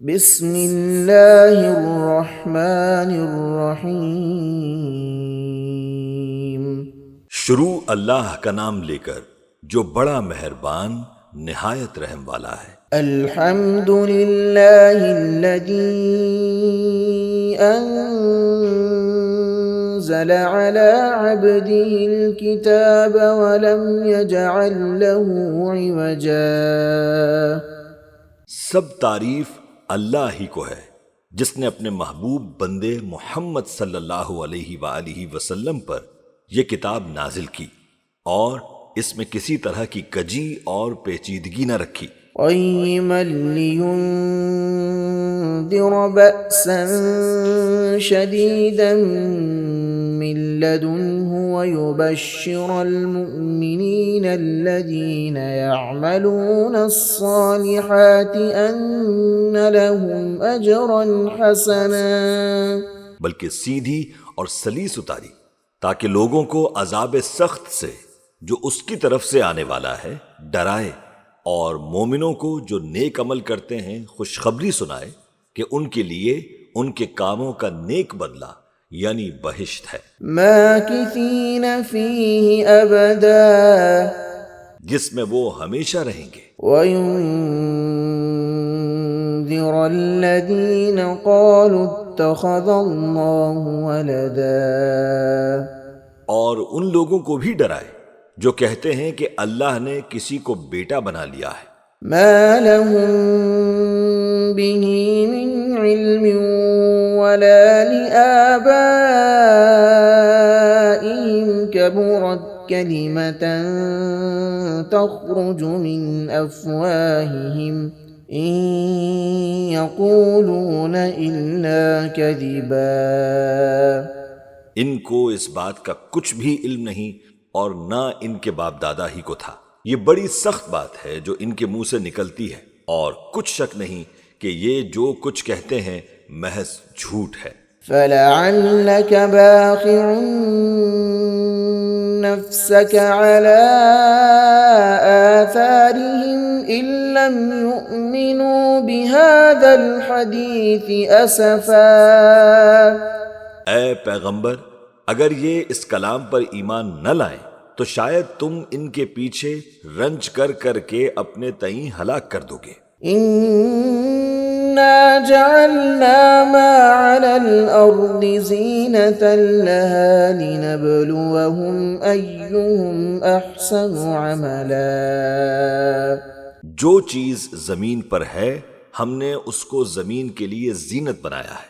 بسم اللہ الرحمن الرحیم۔ شروع اللہ کا نام لے کر جو بڑا مہربان نہایت رحم والا ہے۔ الحمد للہ الذی انزل علی عبده الكتاب ولم یجعل له عوجا۔ سب تعریف اللہ ہی کو ہے جس نے اپنے محبوب بندے محمد صلی اللہ علیہ وآلہ وسلم پر یہ کتاب نازل کی اور اس میں کسی طرح کی کجی اور پیچیدگی نہ رکھی۔ قیما لینذر بأسا شدیدا من لدنه ويبشر المؤمنين الذين يعملون الصالحات أن لهم أجرا حسنا۔ بلکہ سیدھی اور سلیس اتاری تاکہ لوگوں کو عذاب سخت سے جو اس کی طرف سے آنے والا ہے ڈرائے، اور مومنوں کو جو نیک عمل کرتے ہیں خوشخبری سنائے کہ ان کے لیے ان کے کاموں کا نیک بدلہ یعنی بہشت ہے، ماکثین فیہ ابدا، جس میں وہ ہمیشہ رہیں گے۔ وَيُنذِرَ الَّذِينَ قَالُوا اتَّخَذَ اللَّهُ وَلَدًا، اور ان لوگوں کو بھی ڈرائے جو کہتے ہیں کہ اللہ نے کسی کو بیٹا بنا لیا ہے۔ ما لهم به من علم ولا لآبائهم كبرت كلمة تخرج من أفواههم إن يقولون إلا كذبا۔ ان کو اس بات کا کچھ بھی علم نہیں اور نہ ان کے باپ دادا ہی کو تھا۔ یہ بڑی سخت بات ہے جو ان کے منہ سے نکلتی ہے، اور کچھ شک نہیں کہ یہ جو کچھ کہتے ہیں محض جھوٹ ہے۔ فَلَعَلَّكَ بَاخِعٌ نَفْسَكَ عَلَىٰ آثَارِهِمْ إِن لَّمْ يُؤْمِنُوا بِهَٰذَا الْحَدِيثِ أَسَفًا۔ اے پیغمبر، اگر یہ اس کلام پر ایمان نہ لائیں تو شاید تم ان کے پیچھے رنج کر کر کے اپنے تئیں ہلاک کر دو گے۔ إِنَّا جَعَلْنَا مَا عَلَى الْأَرْضِ زِينَةً لَهَا لِنَبْلُوَهُمْ أَيُّهُمْ أَحْسَنُ عَمَلًا۔ جو چیز زمین پر ہے ہم نے اس کو زمین کے لیے زینت بنایا ہے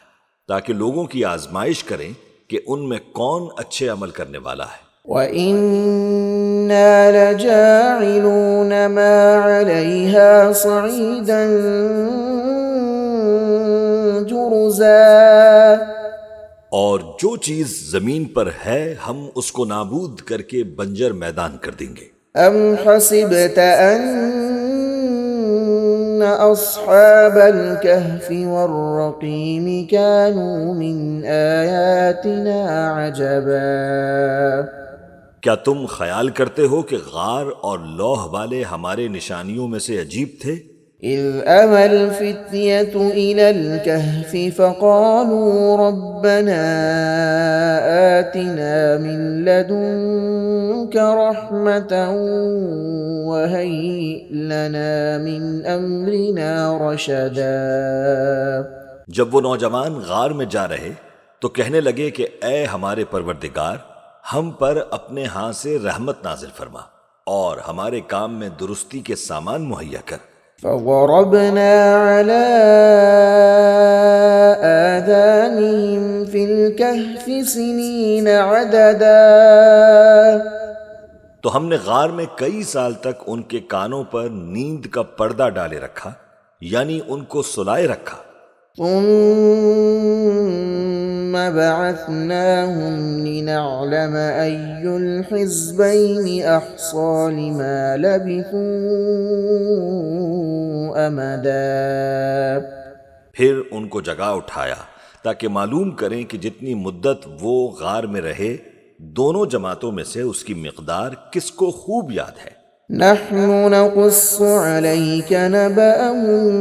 تاکہ لوگوں کی آزمائش کریں کہ ان میں کون اچھے عمل کرنے والا ہے۔ وَإِنَّا لَجَاعِلُونَ مَا عَلَيْهَا صَعِيدًا جُرُزًا، اور جو چیز زمین پر ہے ہم اس کو نابود کر کے بنجر میدان کر دیں گے۔ أَمْ حَسِبْتَ أَنَّ أَصْحَابَ الْكَهْفِ وَالرَّقِيمِ كَانُوا مِنْ آيَاتِنَا عَجَبًا۔ کیا تم خیال کرتے ہو کہ غار اور لوح والے ہمارے نشانیوں میں سے عجیب تھے؟ إِذْ أَوَى الْفِتْيَةُ إِلَى الْكَهْفِ فَقَالُوا رَبَّنَا آتِنَا مِن لَّدُنكَ رَحْمَةً وَهَيِّئْ لَنَا مِنْ أَمْرِنَا رَشَدًا۔ جب وہ نوجوان غار میں جا رہے تو کہنے لگے کہ اے ہمارے پروردگار، ہم پر اپنے ہاں سے رحمت نازل فرما اور ہمارے کام میں درستی کے سامان مہیا کر۔ فَضَرَبْنَا عَلَىٰ آذَانِهِمْ فِي الْكَهْفِ سِنِينَ عَدَدًا، تو ہم نے غار میں کئی سال تک ان کے کانوں پر نیند کا پردہ ڈالے رکھا، یعنی ان کو سلائے رکھا۔ ثُمَّ بَعَثْنَاهُمْ لِنَعْلَمَ أَيُّ الْحِزْبَيْنِ أَحْصَىٰ لِمَا لَبِثُوا أَمَدًا۔ پھر ان کو جگا اٹھایا تاکہ معلوم کریں کہ جتنی مدت وہ غار میں رہے دونوں جماعتوں میں سے اس کی مقدار کس کو خوب یاد ہے۔ نحن نقص عليك نبأهم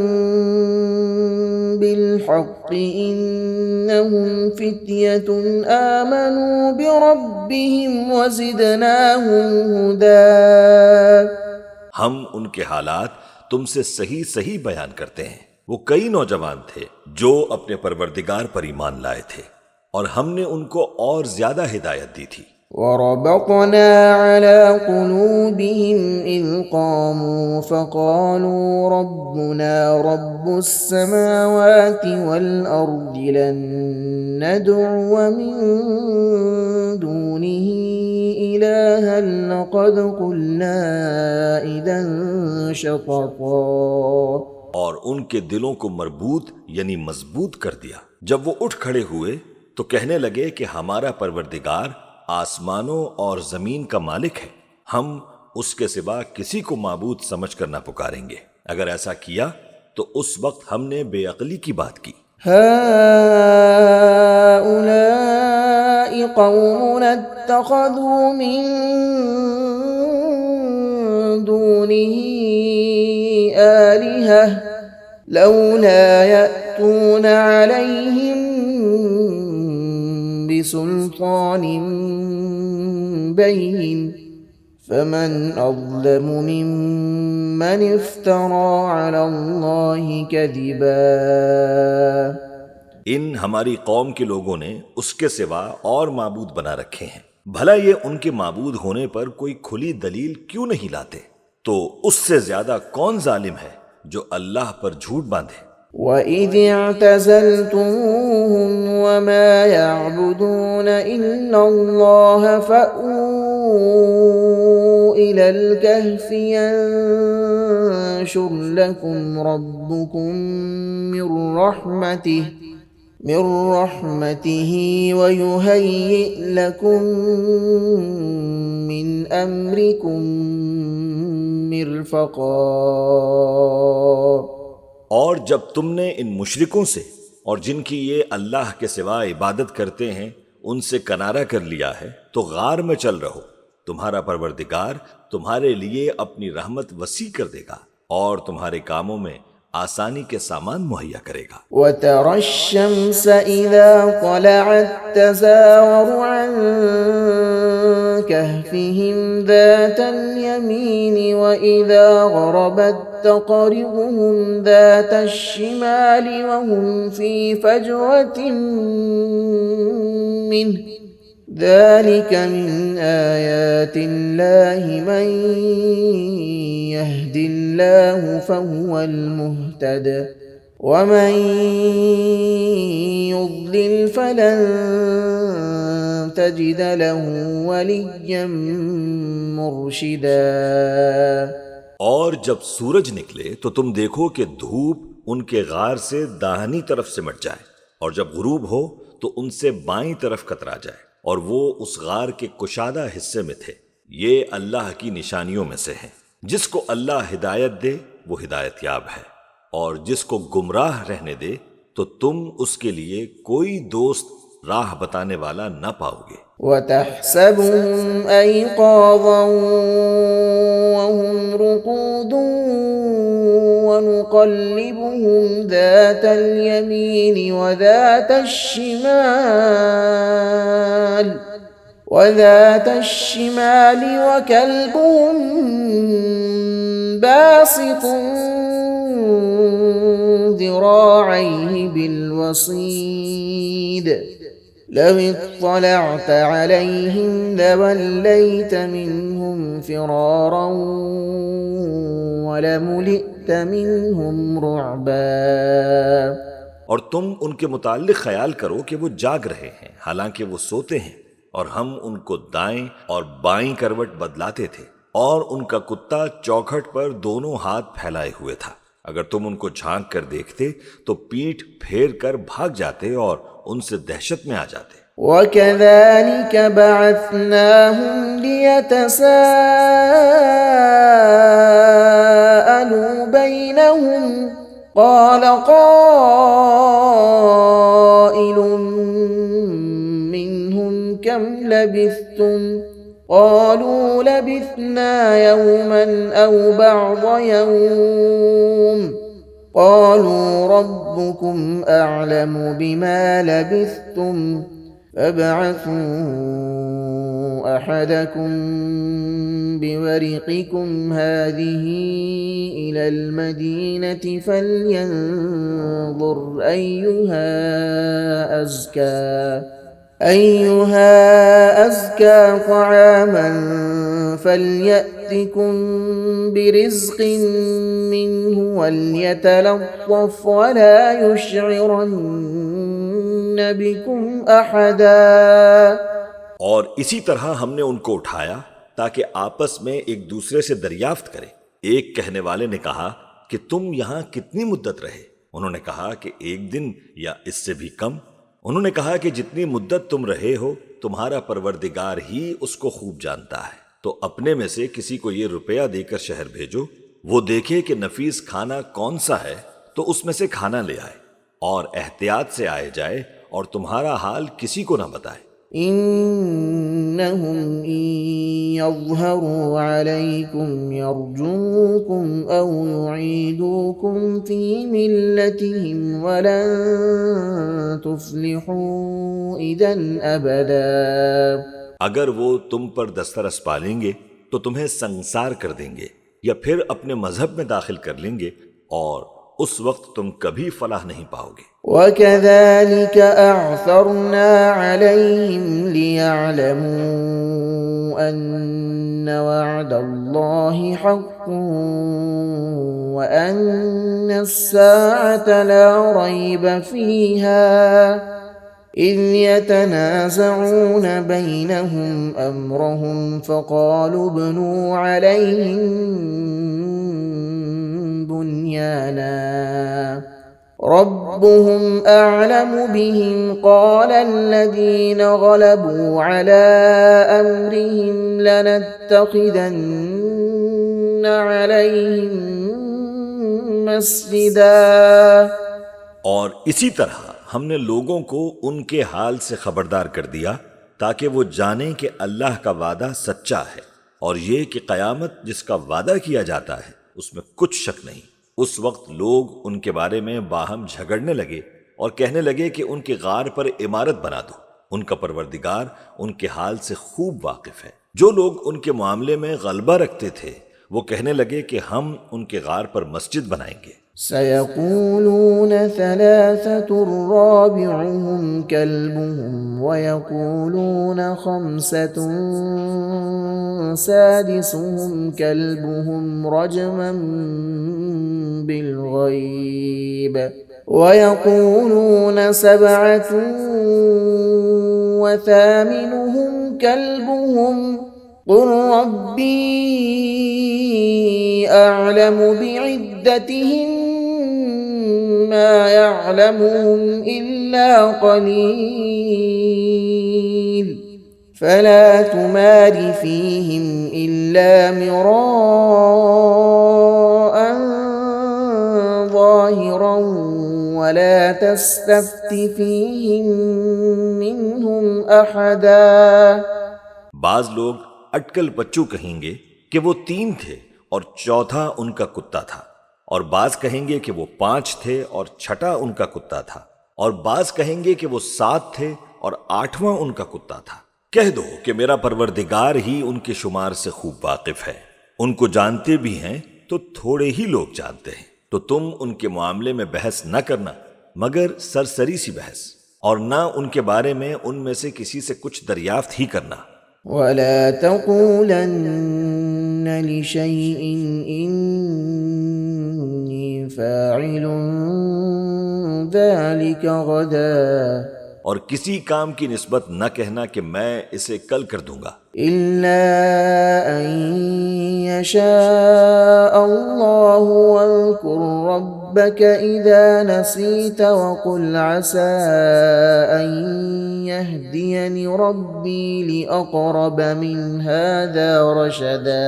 بالحق إنهم فتية آمنوا بربهم وزدناهم هدى۔ ہم ان کے حالات تم سے صحیح صحیح بیان کرتے ہیں۔ وہ کئی نوجوان تھے جو اپنے پروردگار پر ایمان لائے تھے اور ہم نے ان کو اور زیادہ ہدایت دی تھی۔ وربطنا على قلوبهم إذ قاموا فقالوا ربنا رب السماوات والأرض لن ندعو من دونه إلها لقد قلنا إذا شططا۔ اور ان کے دلوں کو مربوط یعنی مضبوط کر دیا۔ جب وہ اٹھ کھڑے ہوئے تو کہنے لگے کہ ہمارا پروردگار آسمانوں اور زمین کا مالک ہے، ہم اس کے سوا کسی کو معبود سمجھ کر نہ پکاریں گے۔ اگر ایسا کیا تو اس وقت ہم نے بے عقلی کی بات کی۔ هؤلاء قوم اتخذوا من دونه آلهة لولا يأتون عليهم بسلطان بين فمن أظلم ممن افترى على الله كذبا۔ ان ہماری قوم کے لوگوں نے اس کے سوا اور معبود بنا رکھے ہیں، بھلا یہ ان کے معبود ہونے پر کوئی کھلی دلیل کیوں نہیں لاتے؟ تو اس سے زیادہ کون ظالم ہے جو اللہ پر جھوٹ باندھے۔ وَإِذِ اعْتَزَلْتُمُوهُمْ وَمَا يَعْبُدُونَ إِلَّا اللَّهَ فَأْوُوا إِلَى الْكَهْفِ يَنشُرْ لَكُمْ رَبُّكُمْ من رحمته وَيُهَيِّئْ لَكُمْ مِنْ أَمْرِكُمْ مِرْفَقًا۔ اور جب تم نے ان مشرکوں سے اور جن کی یہ اللہ کے سوا عبادت کرتے ہیں ان سے کنارہ کر لیا ہے تو غار میں چل رہو، تمہارا پروردگار تمہارے لیے اپنی رحمت وسیع کر دے گا اور تمہارے کاموں میں آسانی کے سامان مہیا کرے گا۔ وَتَرَى الشَّمْسَ إِذَا طَلَعَت تَّزَاوَرُ عَن كَهْفِهِمْ ذَاتَ الْيَمِينِ وَإِذَا غَرَبَت تَّقْرِضُهُمْ ذَاتَ الشِّمَالِ وَهُمْ فِي فَجْوَةٍ مِّنْهُ ذَلِكَ مِنْ آيَاتِ اللَّهِ مَنْ يَهْدِ اللَّهُ فَهُوَ الْمُهْتَدِ وَمَنْ يُضْلِلْ فَلَنْ تَجِدَ لَهُ وَلِيًّا مُرْشِدًا۔ اور جب سورج نکلے تو تم دیکھو کہ دھوپ ان کے غار سے داہنی طرف سمٹ جائے اور جب غروب ہو تو ان سے بائیں طرف کترا جائے اور وہ اس غار کے کشادہ حصے میں تھے۔ یہ اللہ کی نشانیوں میں سے ہیں، جس کو اللہ ہدایت دے وہ ہدایت یاب ہے اور جس کو گمراہ رہنے دے تو تم اس کے لیے کوئی دوست راہ بتانے والا نہ پاؤ گے۔ وَتَحْسَبُهُمْ أَيْقَاظًا وَهُمْ رُقُودٌ وَنُقَلِّبُهُمْ ذَاتَ الْيَمِينِ وَذَاتَ الشِّمَالِ وَكَلْبُهُمْ بَاسِطٌ ذِرَاعَيْهِ بِالْوَصِيدِ لَوِ اطَّلَعْتَ عَلَيْهِمْ لَوَلَّيْتَ مِنْهُمْ فِرَارًا وَلَمُلِئْتَ مِنْهُمْ رُعْبًا۔ اور تم ان کے متعلق خیال کرو کہ وہ جاگ رہے ہیں حالانکہ وہ سوتے ہیں، اور ہم ان کو دائیں اور بائیں کروٹ بدلاتے تھے، اور ان کا کتا چوکھٹ پر دونوں ہاتھ پھیلائے ہوئے تھا۔ اگر تم ان کو جھانک کر دیکھتے تو پیٹھ پھیر کر بھاگ جاتے اور ان سے دہشت میں آ جاتے۔ وَكَذَلِكَ بَعَثْنَاهُمْ لِيَتَسَاءَلُوا بَيْنَهُمْ قَالَ قَائِلٌ مِّنْهُمْ كَمْ لَبِثْتُمْ قَالُوا لَبِثْنَا يَوْمًا أَوْ بَعْضَ يَوْمٍ قالوا ربكم أعلم بما لبثتم فابعثوا أحدكم بورقكم هذه إلى المدينة فلينظر أيها أزكى طعاما فليأتكم برزق منه وليتلطف ولا يشعرن بكم أحدا۔ اور اسی طرح ہم نے ان کو اٹھایا تاکہ آپس میں ایک دوسرے سے دریافت کریں۔ ایک کہنے والے نے کہا کہ تم یہاں کتنی مدت رہے؟ انہوں نے کہا کہ 1 دن یا اس سے بھی کم۔ انہوں نے کہا کہ جتنی مدت تم رہے ہو تمہارا پروردگار ہی اس کو خوب جانتا ہے، تو اپنے میں سے کسی کو یہ روپیہ دے کر شہر بھیجو، وہ دیکھے کہ نفیس کھانا کون سا ہے تو اس میں سے کھانا لے آئے، اور احتیاط سے آئے جائے اور تمہارا حال کسی کو نہ بتائے۔ إنهم إن يظهروا عليكم يرجوكم أو يعيدوكم في ملتهم ولن تفلحوا إذا أبدا۔ اگر وہ تم پر دسترس پالیں گے تو تمہیں سنسار کر دیں گے یا پھر اپنے مذہب میں داخل کر لیں گے، اور اس وقت تم کبھی فلاح نہیں پاؤ گے۔ وَكَذَلِكَ أَعْثَرْنَا عَلَيْهِمْ لِيَعْلَمُوا أَنَّ وَعْدَ اللَّهِ حَقٌّ وَأَنَّ السَّاعَةَ لَا رَيْبَ فِيهَا إِذْ يَتَنَازَعُونَ بَيْنَهُمْ أَمْرَهُمْ فَقَالُوا ابْنُوا عَلَيْهِمْ بُنْيَانًا ربهم أعلم بهم قال الذين غلبوا على أمرهم لنتخذن عليهم مسجدا۔ اور اسی طرح ہم نے لوگوں کو ان کے حال سے خبردار کر دیا تاکہ وہ جانیں کہ اللہ کا وعدہ سچا ہے، اور یہ کہ قیامت جس کا وعدہ کیا جاتا ہے اس میں کچھ شک نہیں۔ اس وقت لوگ ان کے بارے میں باہم جھگڑنے لگے اور کہنے لگے کہ ان کے غار پر عمارت بنا دو۔ ان کا پروردگار ان کے حال سے خوب واقف ہے۔ جو لوگ ان کے معاملے میں غلبہ رکھتے تھے وہ کہنے لگے کہ ہم ان کے غار پر مسجد بنائیں گے۔ سيقولون 3 رابعهم كلبهم ويقولون 5 سادسهم كلبهم رجما بالغيب ويقولون 7 وثامنهم كلبهم قل ربي أعلم بعدتهم ما يعلمهم إلا قليل فلا تمار فيهم إلا مراء ظاهرا ولا تستفت فيهم منهم أحدا۔ بعض لوگ اٹکل پچو کہیں گے کہ وہ 3 تھے اور چوتھا ان کا کتا تھا، اور بعض کہیں گے کہ وہ 5 تھے اور چھٹا ان کا کتا تھا، اور بعض کہیں گے کہ وہ 7 تھے اور 8واں ان کا کتا تھا۔ کہہ دو کہ میرا پروردگار ہی ان کے شمار سے خوب واقف ہے، ان کو جانتے بھی ہیں تو تھوڑے ہی لوگ جانتے ہیں، تو تم ان کے معاملے میں بحث نہ کرنا مگر سرسری سی بحث، اور نہ ان کے بارے میں ان میں سے کسی سے کچھ دریافت ہی کرنا۔ وَلَا تَقُولَنَّ لِشَيْءٍ إِنِّي فَاعِلٌ ذَلِكَ غَدًا، اور کسی کام کی نسبت نہ کہنا کہ میں اسے کل کر دوں گا، إِلَّا أَن يَشَاءَ اللَّهُ وَاذْكُر رَّبَّكَ إِذَا نَسِيتَ وَقُلْ عَسَىٰ أَن يَهْدِيَنِ رَبِّي لِأَقْرَبَ مِنْ هَٰذَا رَشَدًا۔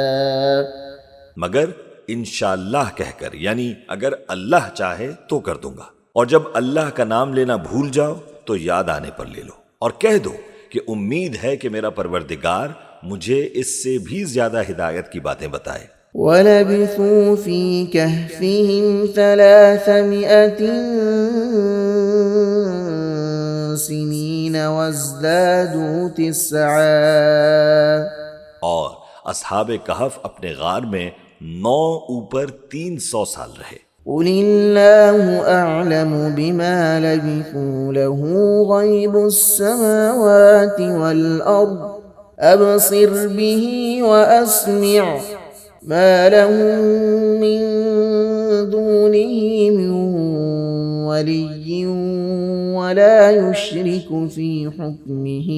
مگر انشاءاللہ کہہ کر، یعنی اگر اللہ چاہے تو کر دوں گا، اور جب اللہ کا نام لینا بھول جاؤ تو یاد آنے پر لے لو، اور کہہ دو کہ امید ہے کہ میرا پروردگار مجھے اس سے بھی زیادہ ہدایت کی باتیں بتائے۔ وَلَبِثُوا فِي كَهْفِهِمْ 300 سِنِينَ وَازْدَادُوا 9. اور اصحاب کہف اپنے غار میں 9 اوپر 300 سال رہے۔ قُلِ اللَّهُ أَعْلَمُ بِمَا لَبِثُوا لَهُ غَيْبُ السَّمَاوَاتِ وَالْأَرْضِ أَبْصِرْ بِهِ وَأَسْمِعْ مَا لَهُم مِّن دُونِهِ مِن وَلِيٍّ وَلَا يُشْرِكُ فِي حُكْمِهِ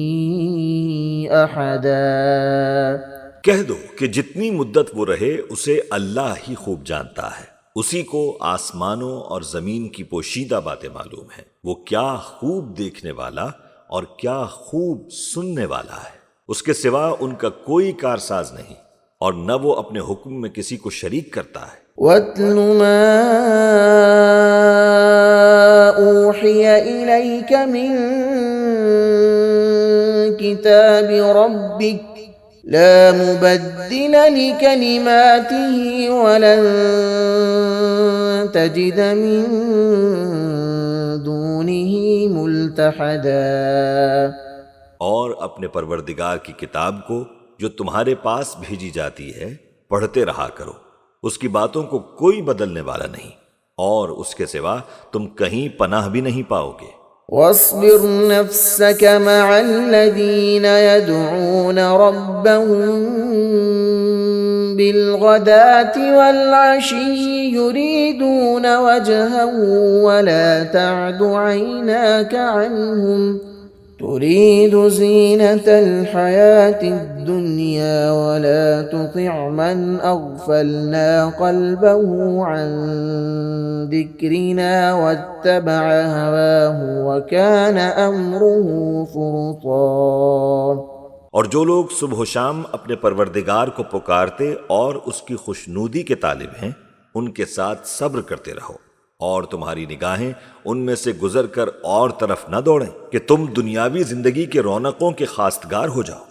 أَحَدًا۔ کہہ دو کہ جتنی مدت وہ رہے اسے اللہ ہی خوب جانتا ہے، اسی کو آسمانوں اور زمین کی پوشیدہ باتیں معلوم ہیں، وہ کیا خوب دیکھنے والا اور کیا خوب سننے والا ہے، اس کے سوا ان کا کوئی کارساز نہیں، اور نہ وہ اپنے حکم میں کسی کو شریک کرتا ہے۔ وَاتْلُ مَا أُوحِيَ إِلَيْكَ مِن كِتَابِ رَبِّكَ لَا مُبَدِّلَ لِكَلِمَاتِهِ وَلَن تَجِدَ مِن دُونِهِ مُلْتَحَدًا۔ اور اپنے پروردگار کی کتاب کو جو تمہارے پاس بھیجی جاتی ہے پڑھتے رہا کرو، اس کی باتوں کو کوئی بدلنے والا نہیں، اور اس کے سوا تم کہیں پناہ بھی نہیں پاؤ گے۔ وَاصْبِرْ نَفْسَكَ مَعَ الَّذِينَ يَدْعُونَ رَبَّهُم بِالْغَدَاةِ وَالْعَشِيِّ يُرِيدُونَ وَجْهَهُ وَلَا تَعْدُ عَيْنَاكَ عَنْهُمْ تُرِيدُ زِينَةَ الْحَيَاةِ الدُّنْيَا وَلَا تُطِعْ مَنْ أَغْفَلْنَا قَلْبَهُ عَنْ ذِكْرِنَا وَاتَّبَعَ هَوَاهُ وَكَانَ أَمْرُهُ فُرُطًا۔ اور جو لوگ صبح و شام اپنے پروردگار کو پکارتے اور اس کی خوشنودی کے طالب ہیں، ان کے ساتھ صبر کرتے رہو، اور تمہاری نگاہیں ان میں سے گزر کر اور طرف نہ دوڑیں کہ تم دنیاوی زندگی کے رونقوں کے خواستگار ہو جاؤ۔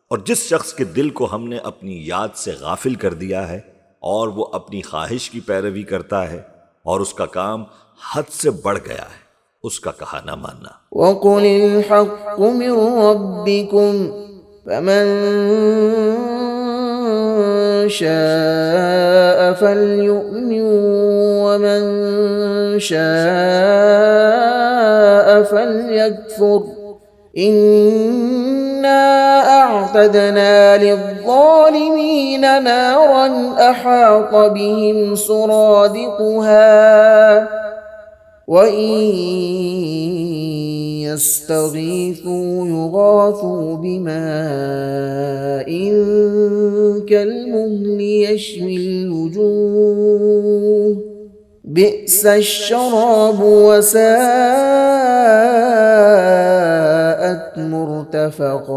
اور جس شخص کے دل کو ہم نے اپنی یاد سے غافل کر دیا ہے اور وہ اپنی خواہش کی پیروی کرتا ہے اور اس کا کام حد سے بڑھ گیا ہے، اس کا کہا نہ ماننا۔ وَقُلِ الْحَقُّ مِن رَّبِّكُمْ فَمَن شَاءَ فَلْيُؤْمِن وَمَن شَاءَ فَلْيَكْفُرْ إِنَّا أَعْتَدْنَا لِلظَّالِمِينَ نَارًا أَحَاطَ بِهِمْ سُرَادِقُهَا وَإِن يَسْتَغِيثُوا يُغَاثُوا بِمَاءٍ كَالْمُهْلِ يَشْوِي الْوُجُوهَ بِئْسَ الشَّرَابُ وَسَاءَتْ مُرْتَفَقًا۔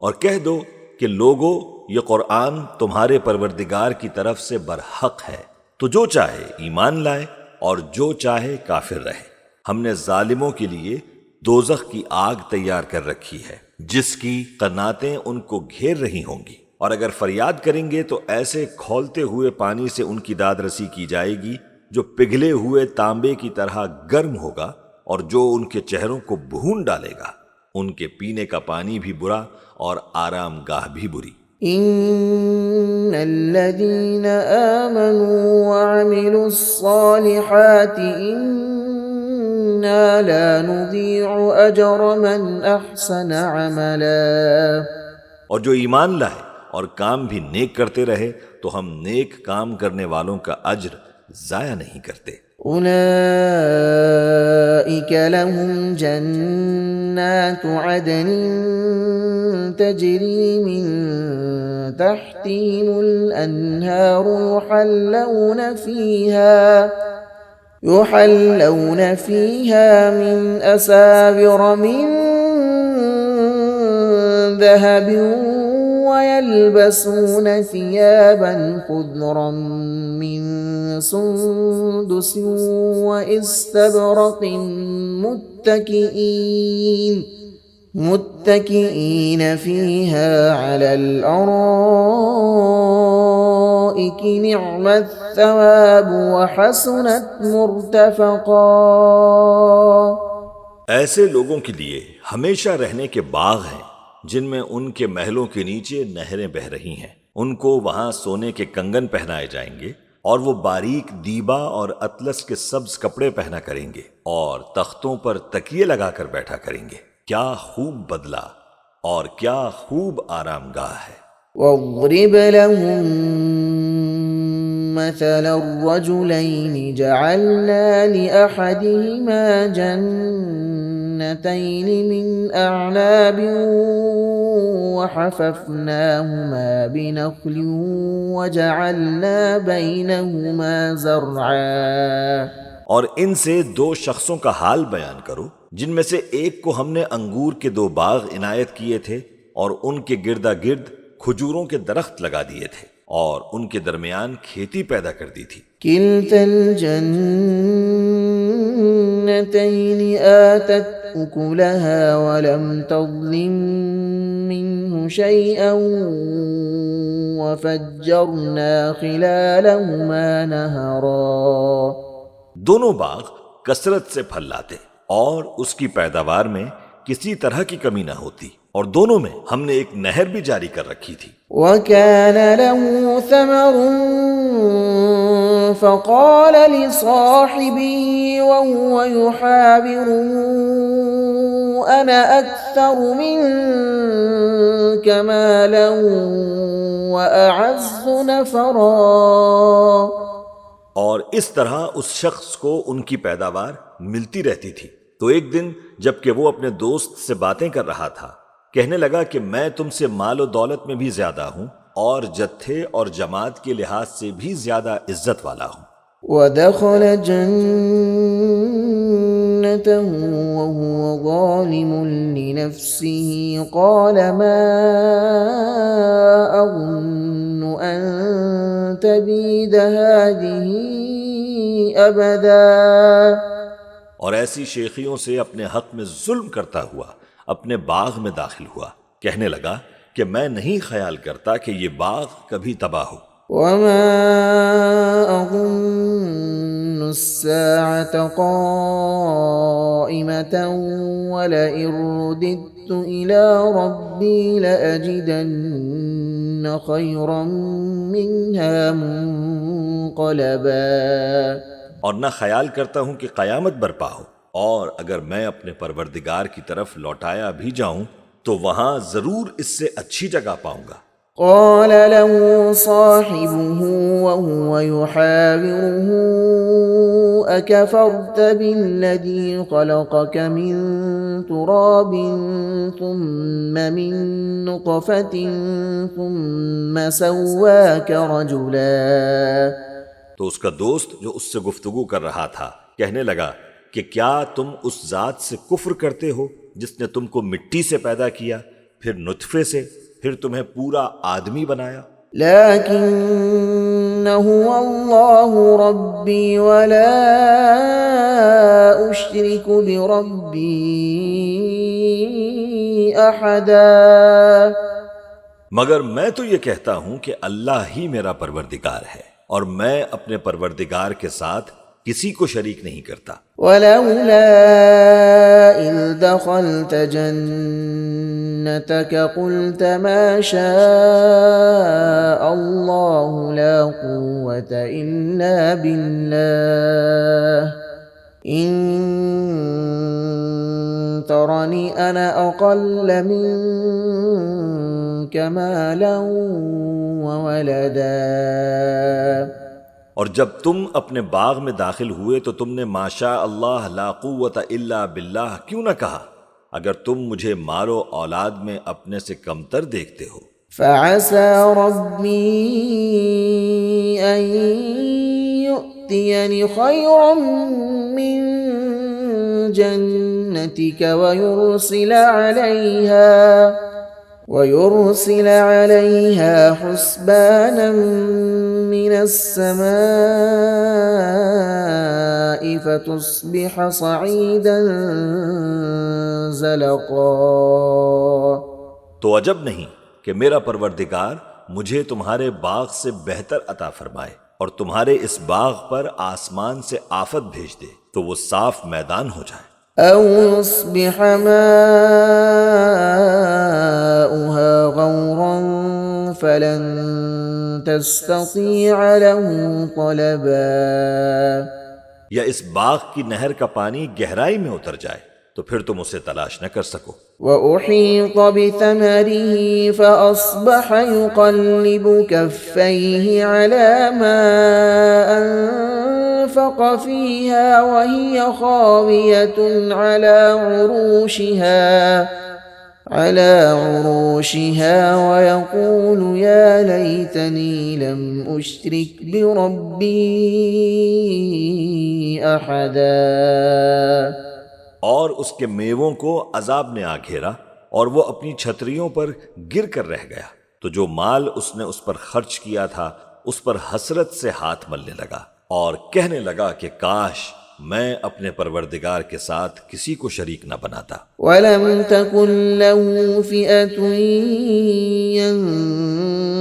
اور کہہ دو کہ لوگو، یہ قرآن تمہارے پروردگار کی طرف سے برحق ہے، تو جو چاہے ایمان لائے اور جو چاہے کافر رہے۔ ہم نے ظالموں کے لیے دوزخ کی آگ تیار کر رکھی ہے جس کی قناتیں ان کو گھیر رہی ہوں گی، اور اگر فریاد کریں گے تو ایسے کھولتے ہوئے پانی سے ان کی داد رسی کی جائے گی جو پگھلے ہوئے تانبے کی طرح گرم ہوگا اور جو ان کے چہروں کو بھون ڈالے گا۔ ان کے پینے کا پانی بھی برا اور آرام گاہ بھی بری۔ إِنَّ الَّذِينَ آمَنُوا وَعَمِلُوا الصَّالِحَاتِ إِنَّا لَا نُضِيعُ أَجْرَ مَنْ أَحْسَنَ عَمَلًا۔ اور جو ایمان لائے اور کام بھی نیک کرتے رہے تو ہم نیک کام کرنے والوں کا اجر ضائع نہیں کرتے۔ أُولَئِكَ لَهُمْ جَنَّاتُ عَدْنٍ تَجْرِي مِن تَحْتِهِمُ الْأَنْهَارُ يُحَلَّوْنَ فِيهَا مِنْ أَسَاوِرَ مِن ذَهَبٍ وَيَلْبَسُونَ ثِيَابًا خُضْرًا مِّن سُندُسٍ وَإِسْتَبْرَقٍ مُتَّكِئِينَ فِيهَا عَلَى الْأَرَائِكِ الارائك نعم الثواب وحسنت مرتفقا. ایسے لوگوں کے لیے ہمیشہ رہنے کے باغ ہیں جن میں ان کے محلوں کے نیچے نہریں بہ رہی ہیں. ان کو وہاں سونے کے کنگن پہنائے جائیں گے اور وہ باریک دیبا اور اطلس کے سبز کپڑے پہنا کریں گے اور تختوں پر تکیے لگا کر بیٹھا کریں گے. کیا خوب بدلہ اور کیا خوب آرام گاہ ہے. واضرب لهم مثل الرجلين جعلنا لأحدهما جنتين من أعناب وحففناهما بنخل وجعلنا بينهما زرعا. اور ان سے دو شخصوں کا حال بیان کرو جن میں سے ایک کو ہم نے انگور کے 2 باغ عنایت کیے تھے اور ان کے گردا گرد کھجوروں کے درخت لگا دیے تھے اور ان کے درمیان کھیتی پیدا کر دی تھی. كلتا الجنتين آتت أكلها ولم تظلم منه شيئا وفجرنا خلالهما نهرا. دونوں باغ کثرت سے پھل لاتے اور اس کی پیداوار میں کسی طرح کی کمی نہ ہوتی اور دونوں میں ہم نے ایک نہر بھی جاری کر رکھی تھی. وكان له ثمر فقال لصاحبه وهو يحاوره أنا أكثر منك مالا وأعز نفرا. اور اس طرح اس شخص کو ان کی پیداوار ملتی رہتی تھی. تو ایک دن جب کہ وہ اپنے دوست سے باتیں کر رہا تھا کہنے لگا کہ میں تم سے مال و دولت میں بھی زیادہ ہوں اور جتھے اور جماعت کے لحاظ سے بھی زیادہ عزت والا ہوں. ودخل جنته وهو ظالم لنفسه قال ما أظن أن تبيد هذه أبدا. اور ایسی شیخیوں سے اپنے حق میں ظلم کرتا ہوا اپنے باغ میں داخل ہوا. کہنے لگا کہ میں نہیں خیال کرتا کہ یہ باغ کبھی تباہ ہو. وما أظن الساعة قائمة ولئن رددت إلى ربي لأجدن خيرا منها منقلبا. اور نہ خیال کرتا ہوں کہ قیامت برپا ہو اور اگر میں اپنے پروردگار کی طرف لوٹایا بھی جاؤں تو وہاں ضرور اس سے اچھی جگہ پاؤں گا. قال له صاحبه وهو يحاوره أكفرت بالذي خلقك من تراب ثم من نطفة ثم سواك رجلا. تو اس کا دوست جو اس سے گفتگو کر رہا تھا کہنے لگا کہ کیا تم اس ذات سے کفر کرتے ہو جس نے تم کو مٹی سے پیدا کیا پھر نطفے سے پھر تمہیں پورا آدمی بنایا. لكن هو الله ربي ولا أشرك بربي أحدا. مگر میں تو یہ کہتا ہوں کہ اللہ ہی میرا پروردگار ہے اور میں اپنے پروردگار کے ساتھ کسی کو شریک نہیں کرتا. ولولا إذ دخلت جنتك قلت ما شاء الله لا قوة إلا بالله إن ترني أنا أقل منك مالا وولدا. اور جب تم اپنے باغ میں داخل ہوئے تو تم نے ماشاء اللہ لا قوت الا باللہ کیوں نہ کہا اگر تم مجھے مال و اولاد میں اپنے سے کمتر دیکھتے ہو. فعسى ربي أن يؤتيني خيرا من جنتك ويرسل عليها حسبانا من السماء فتصبح صعيدا زلقا. تو عجب نہیں کہ میرا پروردگار مجھے تمہارے باغ سے بہتر عطا فرمائے اور تمہارے اس باغ پر آسمان سے آفت بھیج دے تو وہ صاف میدان ہو جائے، أو يصبح ماؤها غورا فلن تستطيع له طلبا، یا اس باغ کی نہر کا پانی گہرائی میں اتر جائے تو پھر تم اسے تلاش نہ کر سکو۔ وأحيط بثمره فأصبح يقلب كفيه على ما أنفق فيها وهي خاوية على عروشها ويقول يا ليتني لم أشرك بربي أحدا، اور اس کے میووں کو عذاب نے آ گھیرا اور وہ اپنی چھتریوں پر گر کر رہ گیا، تو جو مال اس نے اس پر خرچ کیا تھا اس پر حسرت سے ہاتھ ملنے لگا اور کہنے لگا کہ کاش میں اپنے پروردگار کے ساتھ کسی کو شریک نہ بناتا۔ ولم تكن له فئة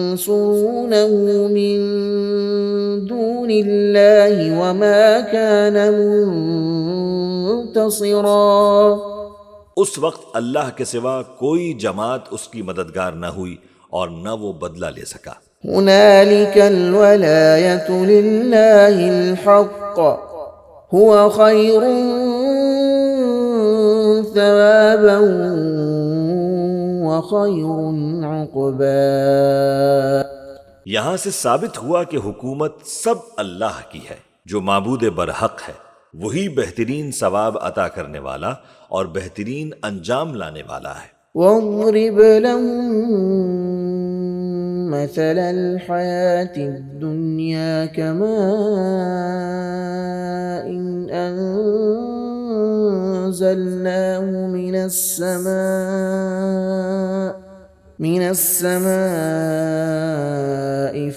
ينصرونه من دون الله وما كان منتصرا، اس وقت اللہ کے سوا کوئی جماعت اس کی مددگار نہ ہوئی اور نہ وہ بدلہ لے سکا۔ هنالك الولاية لله الحق هو خير ثوابا وخير عقبا، یہاں سے ثابت ہوا کہ حکومت سب اللہ کی ہے، جو معبود برحق ہے، وہی بہترین ثواب عطا کرنے والا اور بہترین انجام لانے والا ہے۔ واضرب لهم مثل الحياة الدنيا كماء أنزلناه من السماء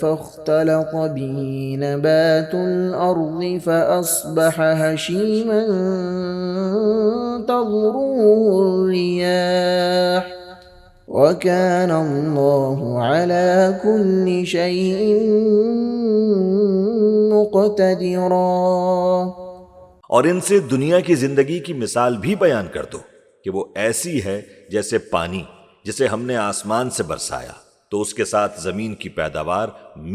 فاختلط به نبات الأرض فأصبح هشيما تذروه الرياح وكان الله على كل شيء مقتدرا، اور ان سے دنیا کی زندگی کی مثال بھی بیان کر دو کہ وہ ایسی ہے جیسے پانی جسے ہم نے آسمان سے برسایا تو اس کے ساتھ زمین کی پیداوار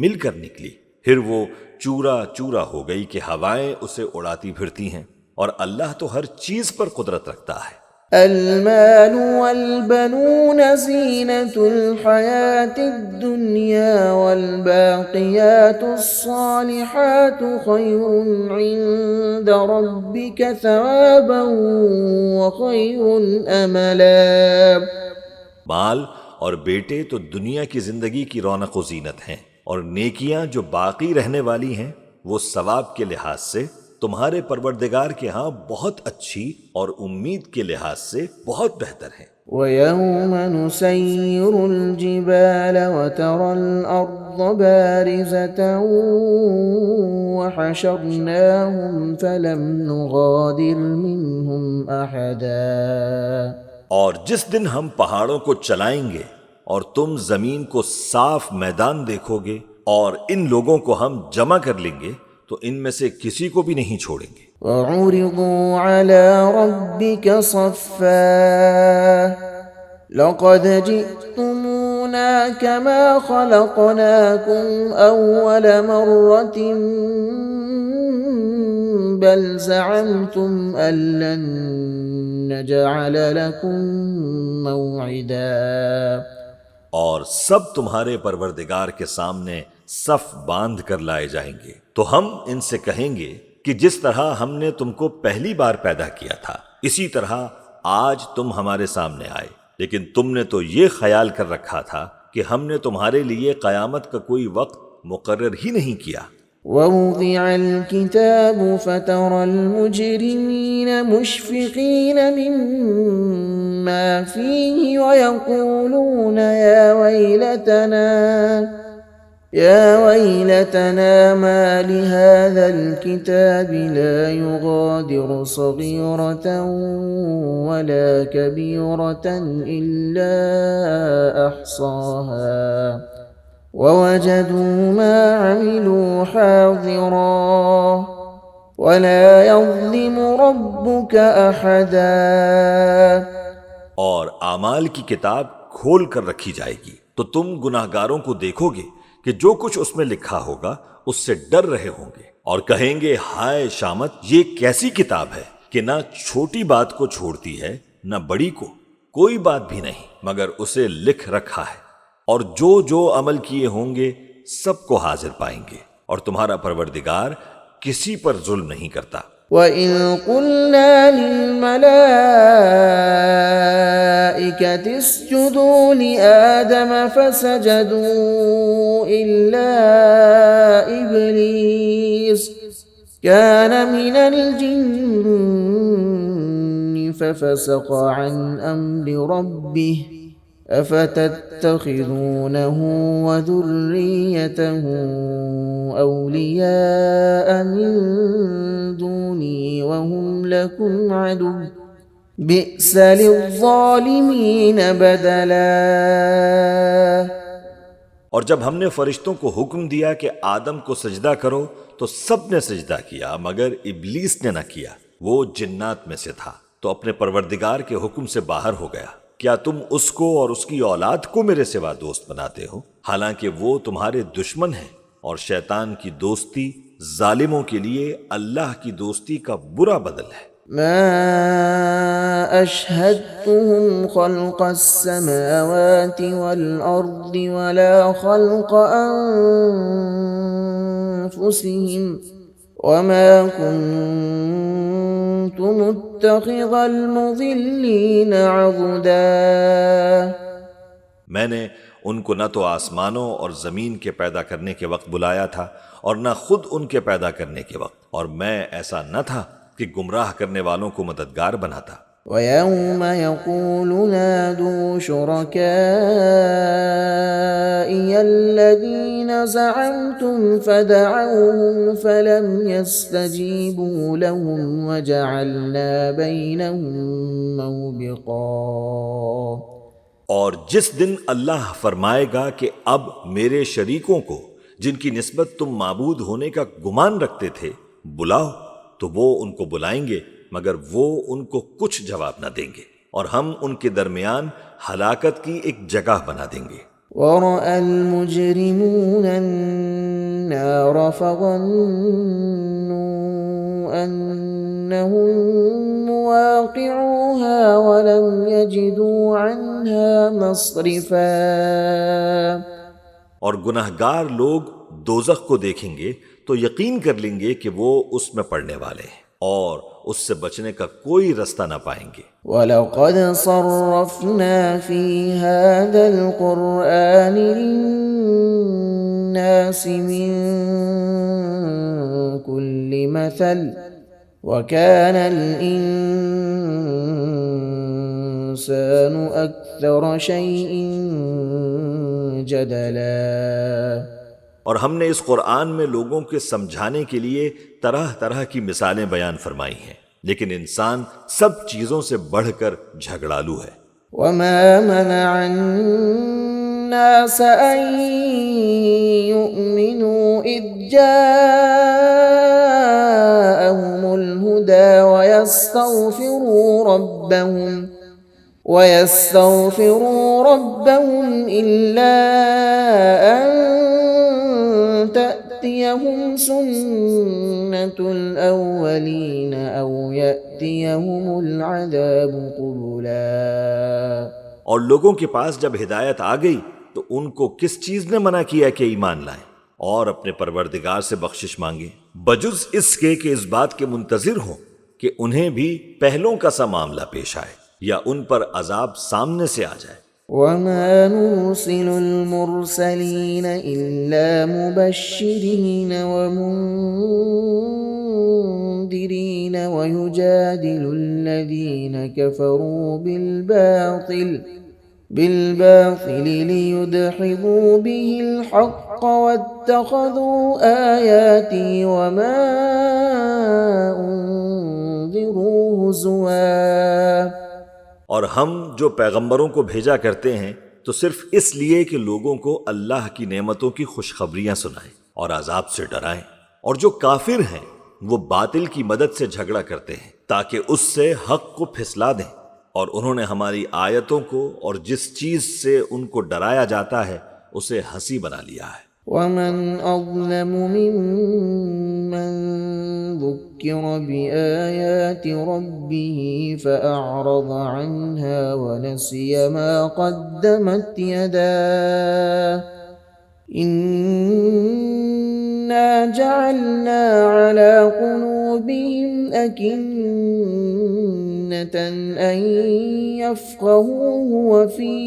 مل کر نکلی، پھر وہ چورا چورا ہو گئی کہ ہوائیں اسے اڑاتی پھرتی ہیں، اور اللہ تو ہر چیز پر قدرت رکھتا ہے۔ المال والبنون زينة الحياة الدنيا والباقيات الصالحات خير عند ربك ثوابا وخير أملا، مال اور بیٹے تو دنیا کی زندگی کی رونق و زینت ہیں، اور نیکیاں جو باقی رہنے والی ہیں وہ ثواب کے لحاظ سے تمہارے پروردگار کے ہاں بہت اچھی اور امید کے لحاظ سے بہت بہتر ہے۔ وَيَوْمَ نُسَيِّرُ الْجِبَالَ وَتَرَى الْأَرْضَ بَارِزَةً وَحَشَرْنَاهُمْ فَلَمْ نُغَادِرْ مِنْهُمْ أَحَدًا، اور جس دن ہم پہاڑوں کو چلائیں گے اور تم زمین کو صاف میدان دیکھو گے اور ان لوگوں کو ہم جمع کر لیں گے تو ان میں سے کسی کو بھی نہیں چھوڑیں گے۔ وَعُرِضُوا عَلَى رَبِّكَ صَفًّا لَقَدْ جِئْتُمُونَا كَمَا خَلَقْنَاكُمْ أَوَّلَ مَرَّةٍ بَلْ زَعَمْتُمْ أَن لَّن نَّجْعَلَ لَكُم مَّوْعِدًا، اور سب تمہارے پروردگار کے سامنے صف باندھ کر لائے جائیں گے تو ہم ان سے کہیں گے کہ جس طرح ہم نے تم کو پہلی بار پیدا کیا تھا اسی طرح آج تم ہمارے سامنے آئے، لیکن تم نے تو یہ خیال کر رکھا تھا کہ ہم نے تمہارے لیے قیامت کا کوئی وقت مقرر ہی نہیں کیا۔ ووضع الكتاب فترى المجرمين مشفقين مما فيه ويقولون يا ويلتنا ما لهذا الكتاب لا يغادر صغيرة ولا كبيرة إلا أحصاها ووجدوا ما عملوا حاضرا ولا يظلم ربك أحدا. اور اعمال کی کتاب کھول کر رکھی جائے گی تو تم گناہگاروں کو دیکھو گے کہ جو کچھ اس میں لکھا ہوگا اس سے ڈر رہے ہوں گے اور کہیں گے ہائے شامت، یہ کیسی کتاب ہے کہ نہ چھوٹی بات کو چھوڑتی ہے نہ بڑی کو، کوئی بات بھی نہیں مگر اسے لکھ رکھا ہے، اور جو جو عمل کیے ہوں گے سب کو حاضر پائیں گے، اور تمہارا پروردگار کسی پر ظلم نہیں کرتا۔ وَإِذْ قُلْنَا لِلْمَلَائِكَةِ اسْجُدُوا لِآدَمَ فَسَجَدُوا إِلَّا إِبْلِيسَ كَانَ مِنَ الْجِنِّ فَفَسَقَ عَنْ أَمْرِ رَبِّهِ أَفَتَتَّخِذُونَهُ وَذُرِّيَّتَهُ أَوْلِيَاءَ مِن دُونِي وَهُمْ لَكُمْ عَدُوٌّ بِئْسَ لِلظَّالِمِينَ بَدَلًا۔ اور جب ہم نے فرشتوں کو حکم دیا کہ آدم کو سجدہ کرو تو سب نے سجدہ کیا مگر ابلیس نے نہ کیا، وہ جنات میں سے تھا تو اپنے پروردگار کے حکم سے باہر ہو گیا۔ کیا تم اس کو اور اس کی اولاد کو میرے سوا دوست بناتے ہو، حالانکہ وہ تمہارے دشمن ہیں، اور شیطان کی دوستی ظالموں کے لیے اللہ کی دوستی کا برا بدل ہے۔ ما أشهدتهم خلق السماوات والأرض ولا خلق أنفسهم وما كنت متخذ المضلين عضدا۔ میں نے ان کو نہ تو آسمانوں اور زمین کے پیدا کرنے کے وقت بلایا تھا اور نہ خود ان کے پیدا کرنے کے وقت، اور میں ایسا نہ تھا کہ گمراہ کرنے والوں کو مددگار بناتا۔ وَيَوْمَ يَقُولُ نَادُوا شُرَكَائِيَ الَّذِينَ زَعَمْتُمْ فَدَعَوْهُمْ فَلَمْ يَسْتَجِيبُوا لَهُمْ وَجَعَلْنَا بَيْنَهُمْ مَوْبِقًا۔ اور جس دن اللہ فرمائے گا کہ اب میرے شریکوں کو جن کی نسبت تم معبود ہونے کا گمان رکھتے تھے بلاؤ، تو وہ ان کو بلائیں گے مگر وہ ان کو کچھ جواب نہ دیں گے، اور ہم ان کے درمیان ہلاکت کی ایک جگہ بنا دیں گے۔ وَرَأَى الْمُجْرِمُونَ النَّارَ فَظَنُّوا أَنَّهُمْ مُوَاقِعُوهَا وَلَمْ يَجِدُوا عَنْهَا مَصْرِفًا۔ اور گناہگار لوگ دوزخ کو دیکھیں گے تو یقین کر لیں گے کہ وہ اس میں پڑنے والے ہیں، اور اس سے بچنے کا کوئی رستہ نہ پائیں گے۔ وَلَقَدْ صَرَّفْنَا فِي هَذَا الْقُرْآنِ لِلنَّاسِ مِنْ كُلِّ مَثَلٍ وَكَانَ الْإِنسَانُ أَكْثَرَ شَيْءٍ جَدَلًا۔ اور ہم نے اس قرآن میں لوگوں کے سمجھانے کے لیے طرح طرح کی مثالیں بیان فرمائی ہیں، لیکن انسان سب چیزوں سے بڑھ کر جھگڑالو ہے۔ وَمَا مَنَعَ النَّاسَ أَن يُؤْمِنُوا إِذْ جَاءَهُمُ الْهُدَى وَيَسْتَغْفِرُوا رَبَّهُمْ إِلَّا أَن تَأْتِيَهُمْ سُنَّةُ الْأَوَّلِينَ أَوْ يَأْتِيَهُمُ الْعَذَابُ قُبُلًا۔ اور لوگوں کے پاس جب ہدایت آ گئی تو ان کو کس چیز نے منع کیا کہ ایمان لائیں اور اپنے پروردگار سے بخشش مانگیں، بجز اس کے کہ اس بات کے منتظر ہوں کہ انہیں بھی پہلوں کا سا معاملہ پیش آئے یا ان پر عذاب سامنے سے آ جائے۔ وَمَا نُرْسِلُ الْمُرْسَلِينَ إِلَّا مُبَشِّرِينَ وَمُنذِرِينَ وَيُجَادِلُ الَّذِينَ كَفَرُوا بِالْبَاطِلِ لِيُدْحِضُوا بِهِ الْحَقَّ وَاتَّخَذُوا آيَاتِي وَمَا أُنذِرُوا هُزُوًا۔ اور ہم جو پیغمبروں کو بھیجا کرتے ہیں تو صرف اس لیے کہ لوگوں کو اللہ کی نعمتوں کی خوشخبریاں سنائیں اور عذاب سے ڈرائیں۔ اور جو کافر ہیں وہ باطل کی مدد سے جھگڑا کرتے ہیں تاکہ اس سے حق کو پھسلا دیں، اور انہوں نے ہماری آیتوں کو اور جس چیز سے ان کو ڈرایا جاتا ہے اسے ہنسی بنا لیا ہے۔ ومن أظلم ممن ذكر بآيات ربه فأعرض عنها ونسي ما قدمت يداه إنا جعلنا على قلوبهم أكنة أن يفقهوه وفي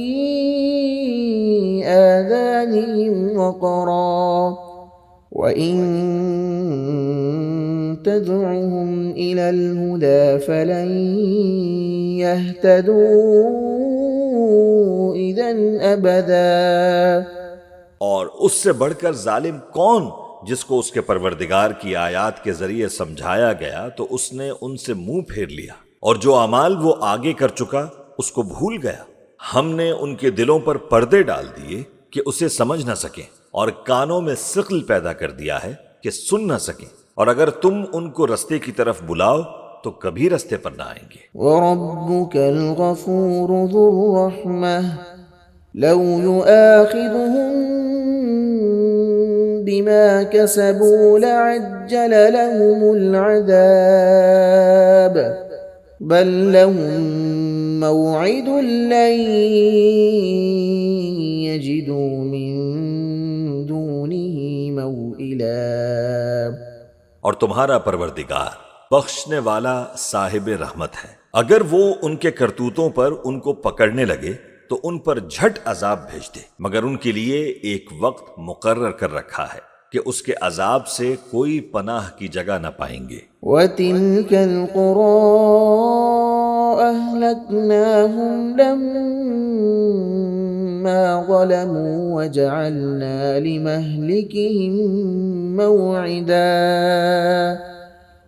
آذانهم وقرا وإن تدعهم إلى الهدى فلن يهتدوا إذا أبدا۔ اور اس سے بڑھ کر ظالم کون جس کو اس کے پروردگار کی آیات کے ذریعے سمجھایا گیا تو اس نے ان سے منہ پھیر لیا، اور جو اعمال وہ آگے کر چکا اس کو بھول گیا۔ ہم نے ان کے دلوں پر پردے ڈال دیے کہ اسے سمجھ نہ سکیں، اور کانوں میں ثقل پیدا کر دیا ہے کہ سن نہ سکیں، اور اگر تم ان کو رستے کی طرف بلاؤ تو کبھی رستے پر نہ آئیں گے۔ وَرَبُّكَ الْغَفُورُ ذُو الرَّحْمَةِ لَوْ يُؤَاخِذُهُم بِمَا كَسَبُوا لَعَجَّلَ لَهُمُ الْعَذَابَ بَل لَّهُم مَّوْعِدٌ لَّن يَجِدُوا مِن دُونِهِ مَوْئِلًا۔ اور تمہارا پروردگار بخشنے والا صاحب رحمت ہے، اگر وہ ان کے کرتوتوں پر ان کو پکڑنے لگے تو ان پر جھٹ عذاب بھیج دے، مگر ان کے لیے ایک وقت مقرر کر رکھا ہے کہ اس کے عذاب سے کوئی پناہ کی جگہ نہ پائیں گے۔ وَتِلْكَ الْقُرَىٰ أَهْلَكْنَاهُمْ لَمَّا ظَلَمُوا وَجَعَلْنَا لِمَهْلِكِهِم مَّوْعِدًا۔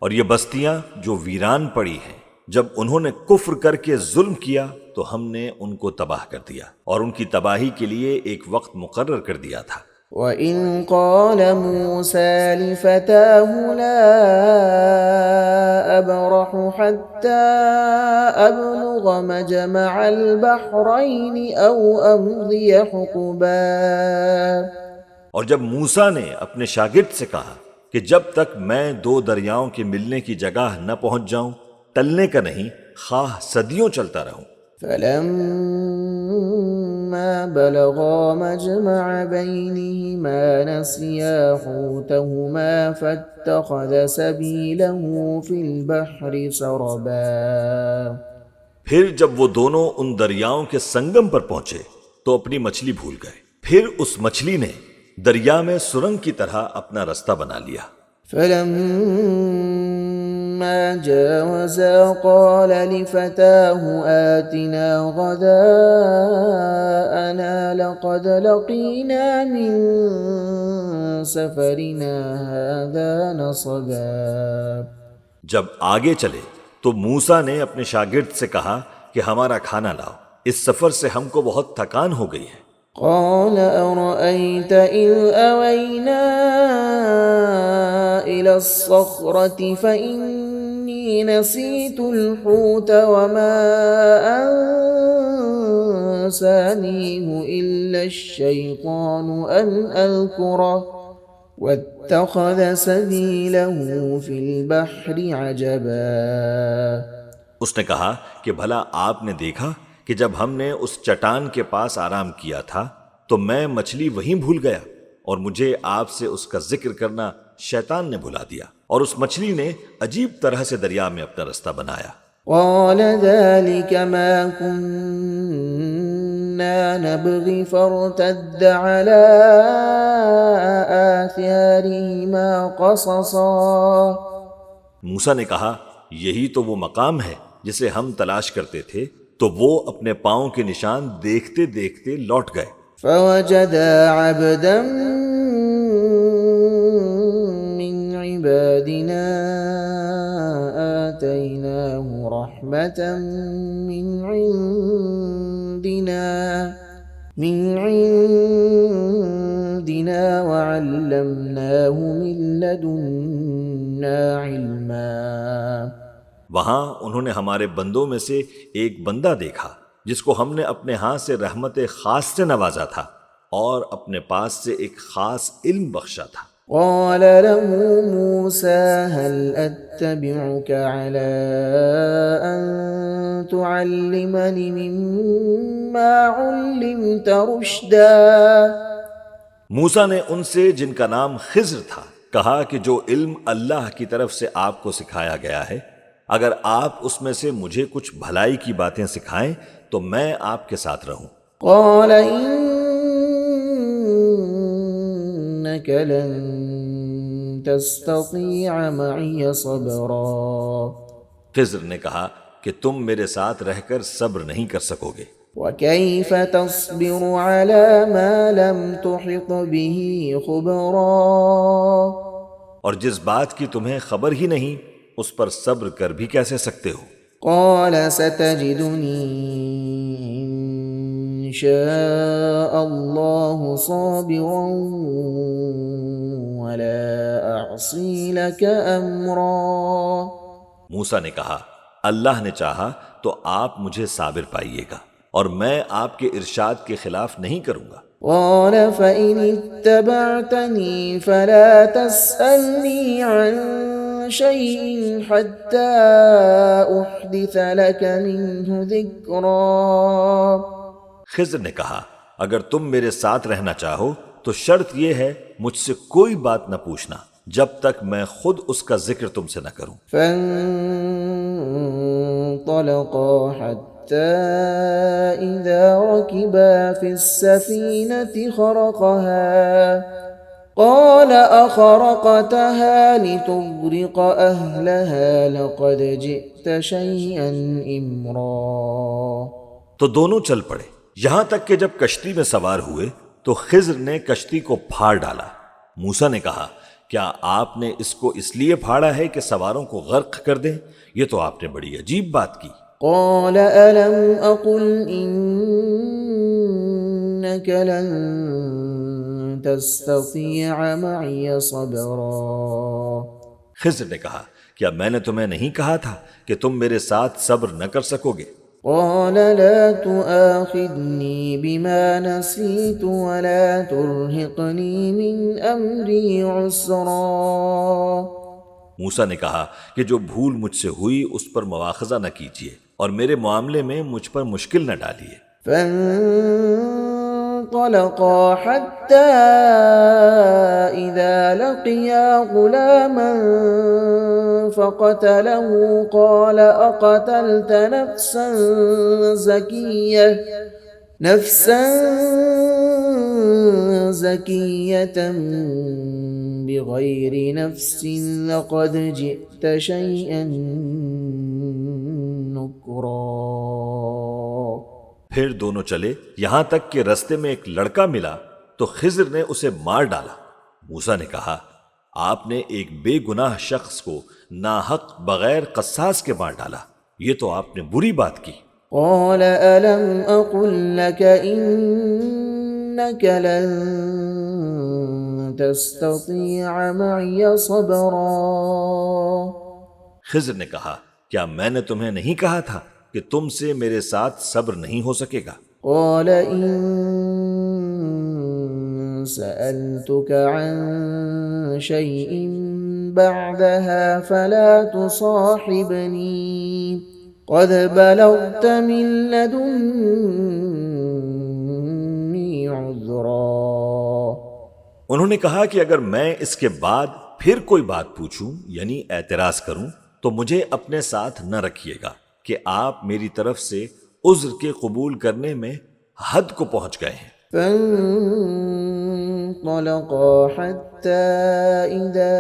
اور یہ بستیاں جو ویران پڑی ہیں، جب انہوں نے کفر کر کے ظلم کیا تو ہم نے ان کو تباہ کر دیا، اور ان کی تباہی کے لیے ایک وقت مقرر کر دیا تھا۔ وَإِذْ قَالَ مُوسَىٰ لِفَتَاهُ لَا أَبْرَحُ حَتَّىٰ أَبْلُغَ مَجْمَعَ الْبَحْرَيْنِ أَوْ أَمْضِيَ حُقُبًا۔ اور جب موسیٰ نے اپنے شاگرد سے کہا کہ جب تک میں دو دریاؤں کے ملنے کی جگہ نہ پہنچ جاؤں ٹلنے کا نہیں، خواہ صدیوں چلتا رہوں۔ فَلَمَّا بَلَغَا مَجْمَعَ بَيْنِهِمَا نَسِيَا حُوتَهُمَا فَاتَّخَذَ سَبِيلَهُ فِي الْبَحْرِ سَرَبًا۔ پھر جب وہ دونوں ان دریاؤں کے سنگم پر پہنچے تو اپنی مچھلی بھول گئے، پھر اس مچھلی نے دریا میں سرنگ کی طرح اپنا رستہ بنا لیا۔ فَلَمَّا جَاوَزَا قَالَ لِفَتَاهُ آتِنَا غَدَاءَنَا لَقَدْ لَقِينَا مِن سَفَرِنَا هَٰذَا نَصَبًا۔ جب آگے چلے تو موسیٰ نے اپنے شاگرد سے کہا کہ ہمارا کھانا لاؤ، اس سفر سے ہم کو بہت تھکان ہو گئی ہے۔ قال أرأيت إذ أوينا إلى الصخرة فإني نسيت الحوت وما أنسانيه إلا الشيطان أن أذكره واتخذ سبيله في البحر عجبا۔ اس نے کہا کہ بھلا آپ نے دیکھا کہ جب ہم نے اس چٹان کے پاس آرام کیا تھا تو میں مچھلی وہیں بھول گیا، اور مجھے آپ سے اس کا ذکر کرنا شیطان نے بھلا دیا، اور اس مچھلی نے عجیب طرح سے دریا میں اپنا رستہ بنایا۔ قال ذلك ما كنا نبغي فارتد على آثارهما قصصا۔ موسیٰ نے کہا یہی تو وہ مقام ہے جسے ہم تلاش کرتے تھے، تو وہ اپنے پاؤں کے نشان دیکھتے دیکھتے لوٹ گئے۔ فوجدا عبدا من عبادنا آتيناه رحمة من عندنا من عندنا وعلمناه من لدنا علما۔ وہاں انہوں نے ہمارے بندوں میں سے ایک بندہ دیکھا جس کو ہم نے اپنے ہاں سے رحمت خاص سے نوازا تھا اور اپنے پاس سے ایک خاص علم بخشا تھا۔ قال له موسى هل أتبعك على أن تعلمني مما علمت رشدا۔ موسیٰ نے ان سے جن کا نام خضر تھا کہا کہ جو علم اللہ کی طرف سے آپ کو سکھایا گیا ہے، اگر آپ اس میں سے مجھے کچھ بھلائی کی باتیں سکھائیں تو میں آپ کے ساتھ رہوں۔ قال إنك لن تستطيع معي صبرا۔ خضر نے کہا کہ تم میرے ساتھ رہ کر صبر نہیں کر سکو گے۔ وكيف تصبر على ما لم تحط به خبرا۔ اور جس بات کی تمہیں خبر ہی نہیں اس پر صبر کر بھی کیسے سکتے ہو؟ قال ستجدني إن شاء الله صابرا ولا أعصي لك أمرا۔ موسیٰ نے کہا اللہ نے چاہا تو آپ مجھے صابر پائیے گا اور میں آپ کے ارشاد کے خلاف نہیں کروں گا۔ قال فإن اتبعتني فلا تسألني عن شيء حتى أحدث لك منه ذكرا۔ خضر نے کہا اگر تم میرے ساتھ رہنا چاہو تو شرط یہ ہے مجھ سے کوئی بات نہ پوچھنا جب تک میں خود اس کا ذکر تم سے نہ کروں۔ فانطلقا حتى إذا ركبا في السفينة خرقها قال أخرقتها لتغرق أهلها لقد جئت شيئا إمرا۔ تو دونوں چل پڑے یہاں تک کہ جب کشتی میں سوار ہوئے تو خضر نے کشتی کو پھاڑ ڈالا۔ موسیٰ نے کہا کیا آپ نے اس کو اس لیے پھاڑا ہے کہ سواروں کو غرق کر دیں؟ یہ تو آپ نے بڑی عجیب بات کی۔ قال ألم أقل إنك لن تستطيع معي صبرا۔ خضر نے کہا کیا میں نے تمہیں نہیں کہا تھا کہ تم میرے ساتھ صبر نہ کر سکو گے؟ قال لا تؤاخذني بما نسيت ولا ترهقني من أمري عسرا۔ موسیٰ نے کہا کہ جو بھول مجھ سے ہوئی اس پر مواخذہ نہ کیجیے اور میرے معاملے میں مجھ پر مشکل نہ ڈالیے۔ فانطلقا حتى إذا لقيا غلاما فقتله قال أقتلت نفسا زكية بغير نفس لقد جئت شيئا نكرا۔ پھر دونوں چلے یہاں تک کہ رستے میں ایک لڑکا ملا تو خضر نے اسے مار ڈالا۔ موسیٰ نے کہا آپ نے ایک بے گناہ شخص کو ناحق بغیر قصاص کے مار ڈالا، یہ تو آپ نے بری بات کی۔ قال ألم أقل لك إنك لن تستطيع معي صبرا۔ خضر نے کہا کیا میں نے تمہیں نہیں کہا تھا کہ تم سے میرے ساتھ صبر نہیں ہو سکے گا؟ قال إن سألتك عن شيء بعدها فلا تصاحبني قد بلغت من لدني عذرا۔ انہوں نے کہا کہ اگر میں اس کے بعد پھر کوئی بات پوچھوں یعنی اعتراض کروں تو مجھے اپنے ساتھ نہ رکھیے گا کہ آپ میری طرف سے عذر کے قبول کرنے میں حد کو پہنچ گئے ہیں۔ فانطلقا حتى إذا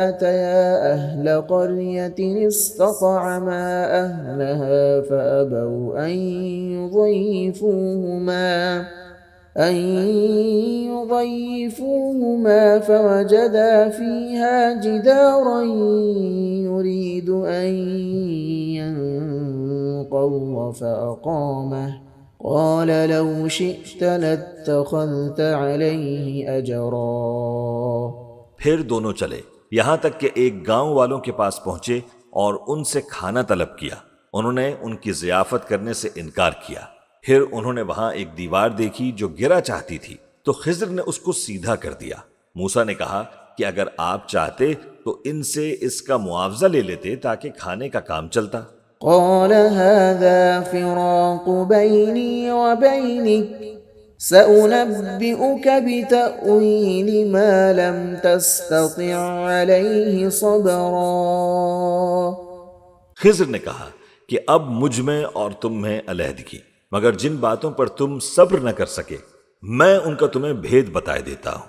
أتيا أهل قرية استطعما أهلها فأبوا أن يضيفوهما فوجدا فيها جدارا يريد أن ينقض فأقامه قال لو شئت لاتخذت عليه أجرا. پھر دونوں چلے یہاں تک کہ ایک گاؤں والوں کے پاس پہنچے اور ان سے کھانا طلب کیا. انہوں نے ان کی ضیافت کرنے سے انکار کیا. پھر انہوں نے وہاں ایک دیوار دیکھی جو گرا چاہتی تھی تو خضر نے اس کو سیدھا کر دیا. موسیٰ نے کہا کہ اگر آپ چاہتے تو ان سے اس کا معاوضہ لے لیتے تاکہ کھانے کا کام چلتا. قال هذا فراق بيني وبينك سأنبئك بتأويل ما لم تستطع عليه صبرا. خضر نے کہا کہ اب مجھ میں اور تم میں علیحدگی، مگر جن باتوں پر تم صبر نہ کر سکے میں ان کا تمہیں بھید بتائے دیتا ہوں.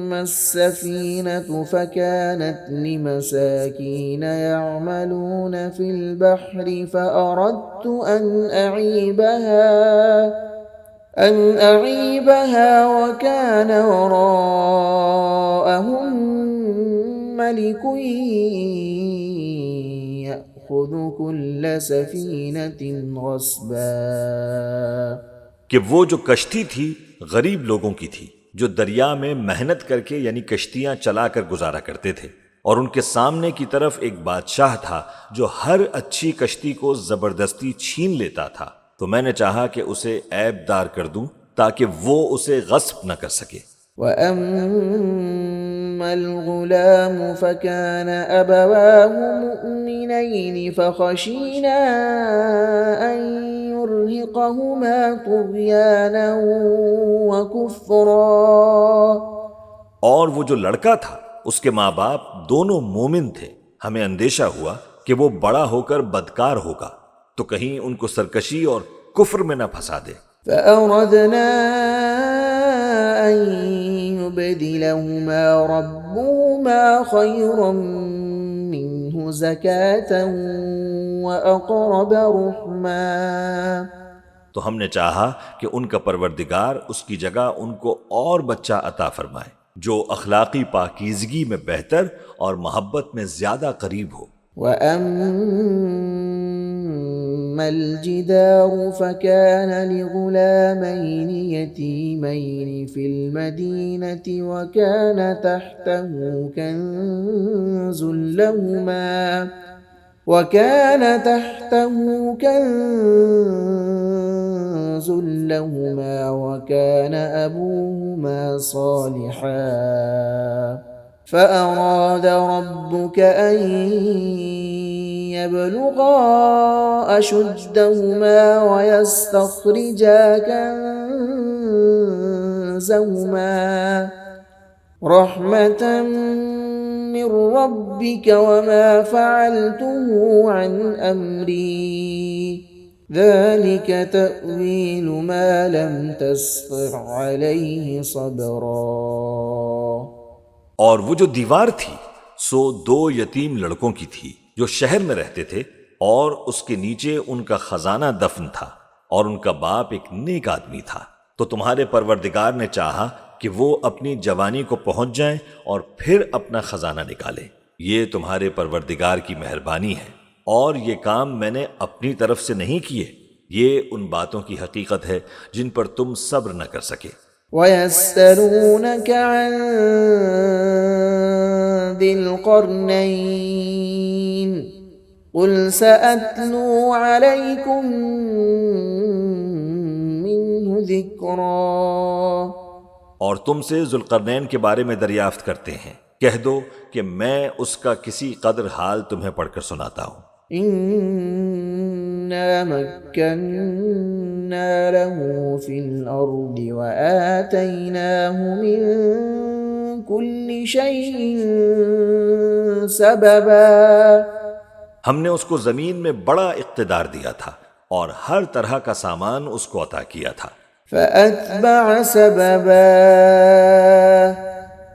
أما السفينة فكانت لمساكين يعملون في البحر فأردت أن أعيبها وكان وراءهم ملك يأخذ كل سفينة غصبا. کہ وہ جو کشتی تھی غریب لوگوں کی تھی جو دریا میں محنت کر کے یعنی کشتیاں چلا کر گزارا کرتے تھے، اور ان کے سامنے کی طرف ایک بادشاہ تھا جو ہر اچھی کشتی کو زبردستی چھین لیتا تھا. تو میں نے چاہا کہ اسے عیب دار کر دوں تاکہ وہ اسے غصب نہ کر سکے. وَأَمَّا الْغُلَامُ فَكَانَ أَبَوَاهُ مُؤْمِنَيْنِ فَخَشِينَا أَن يُرْهِقَهُمَا طُغْيَانًا وَكُفْرًا. اور وہ جو لڑکا تھا اس کے ماں باپ دونوں مومن تھے. ہمیں اندیشہ ہوا کہ وہ بڑا ہو کر بدکار ہوگا تو کہیں ان کو سرکشی اور کفر میں نہ پھنسا دے. فَأَرَدْنَا أَن يُبْدِلَهُمَا رَبُّهُمَا خَيْرًا مِّنْهُ زَكَاةً وَأَقْرَبَ رُحْمًا. تو ہم نے چاہا کہ ان کا پروردگار اس کی جگہ ان کو اور بچہ عطا فرمائے جو اخلاقی پاکیزگی میں بہتر اور محبت میں زیادہ قریب ہو. وَأَمَّا الْجِدَارُ فَكَانَ لِغُلَامَيْنِ يَتِيمَيْنِ فِي الْمَدِينَةِ وَكَانَ تَحْتَهُ كنز لهما وكان أبوهما صالحا فأراد ربك أن يبلغا أشدهما ويستخرجا كنزهما رحمة من ربك وما فعلته عن أمري ذلك تأويل ما لم تستطع عليه صبرا. اور وہ جو دیوار تھی سو دو یتیم لڑکوں کی تھی جو شہر میں رہتے تھے، اور اس کے نیچے ان کا خزانہ دفن تھا، اور ان کا باپ ایک نیک آدمی تھا. تو تمہارے پروردگار نے چاہا کہ وہ اپنی جوانی کو پہنچ جائیں اور پھر اپنا خزانہ نکالیں. یہ تمہارے پروردگار کی مہربانی ہے، اور یہ کام میں نے اپنی طرف سے نہیں کیے. یہ ان باتوں کی حقیقت ہے جن پر تم صبر نہ کر سکے. وَيَسْأَلُونَكَ عَنْ ذِي الْقَرْنَيْنِ قُلْ سَأَتْلُو عَلَيْكُمْ مِنْهُ ذِكْرًا. اور تم سے ذوالقرنین کے بارے میں دریافت کرتے ہیں، کہہ دو کہ میں اس کا کسی قدر حال تمہیں پڑھ کر سناتا ہوں. إِنَّا مَكَّنَّا لَهُ فِي الْأَرْضِ وَآتَيْنَاهُ مِن كُلِّ شَيْءٍ سَبَبًا. ہم نے اس کو زمین میں بڑا اقتدار دیا تھا اور ہر طرح کا سامان اس کو عطا کیا تھا. فَأَتْبَعَ سَبَبًا.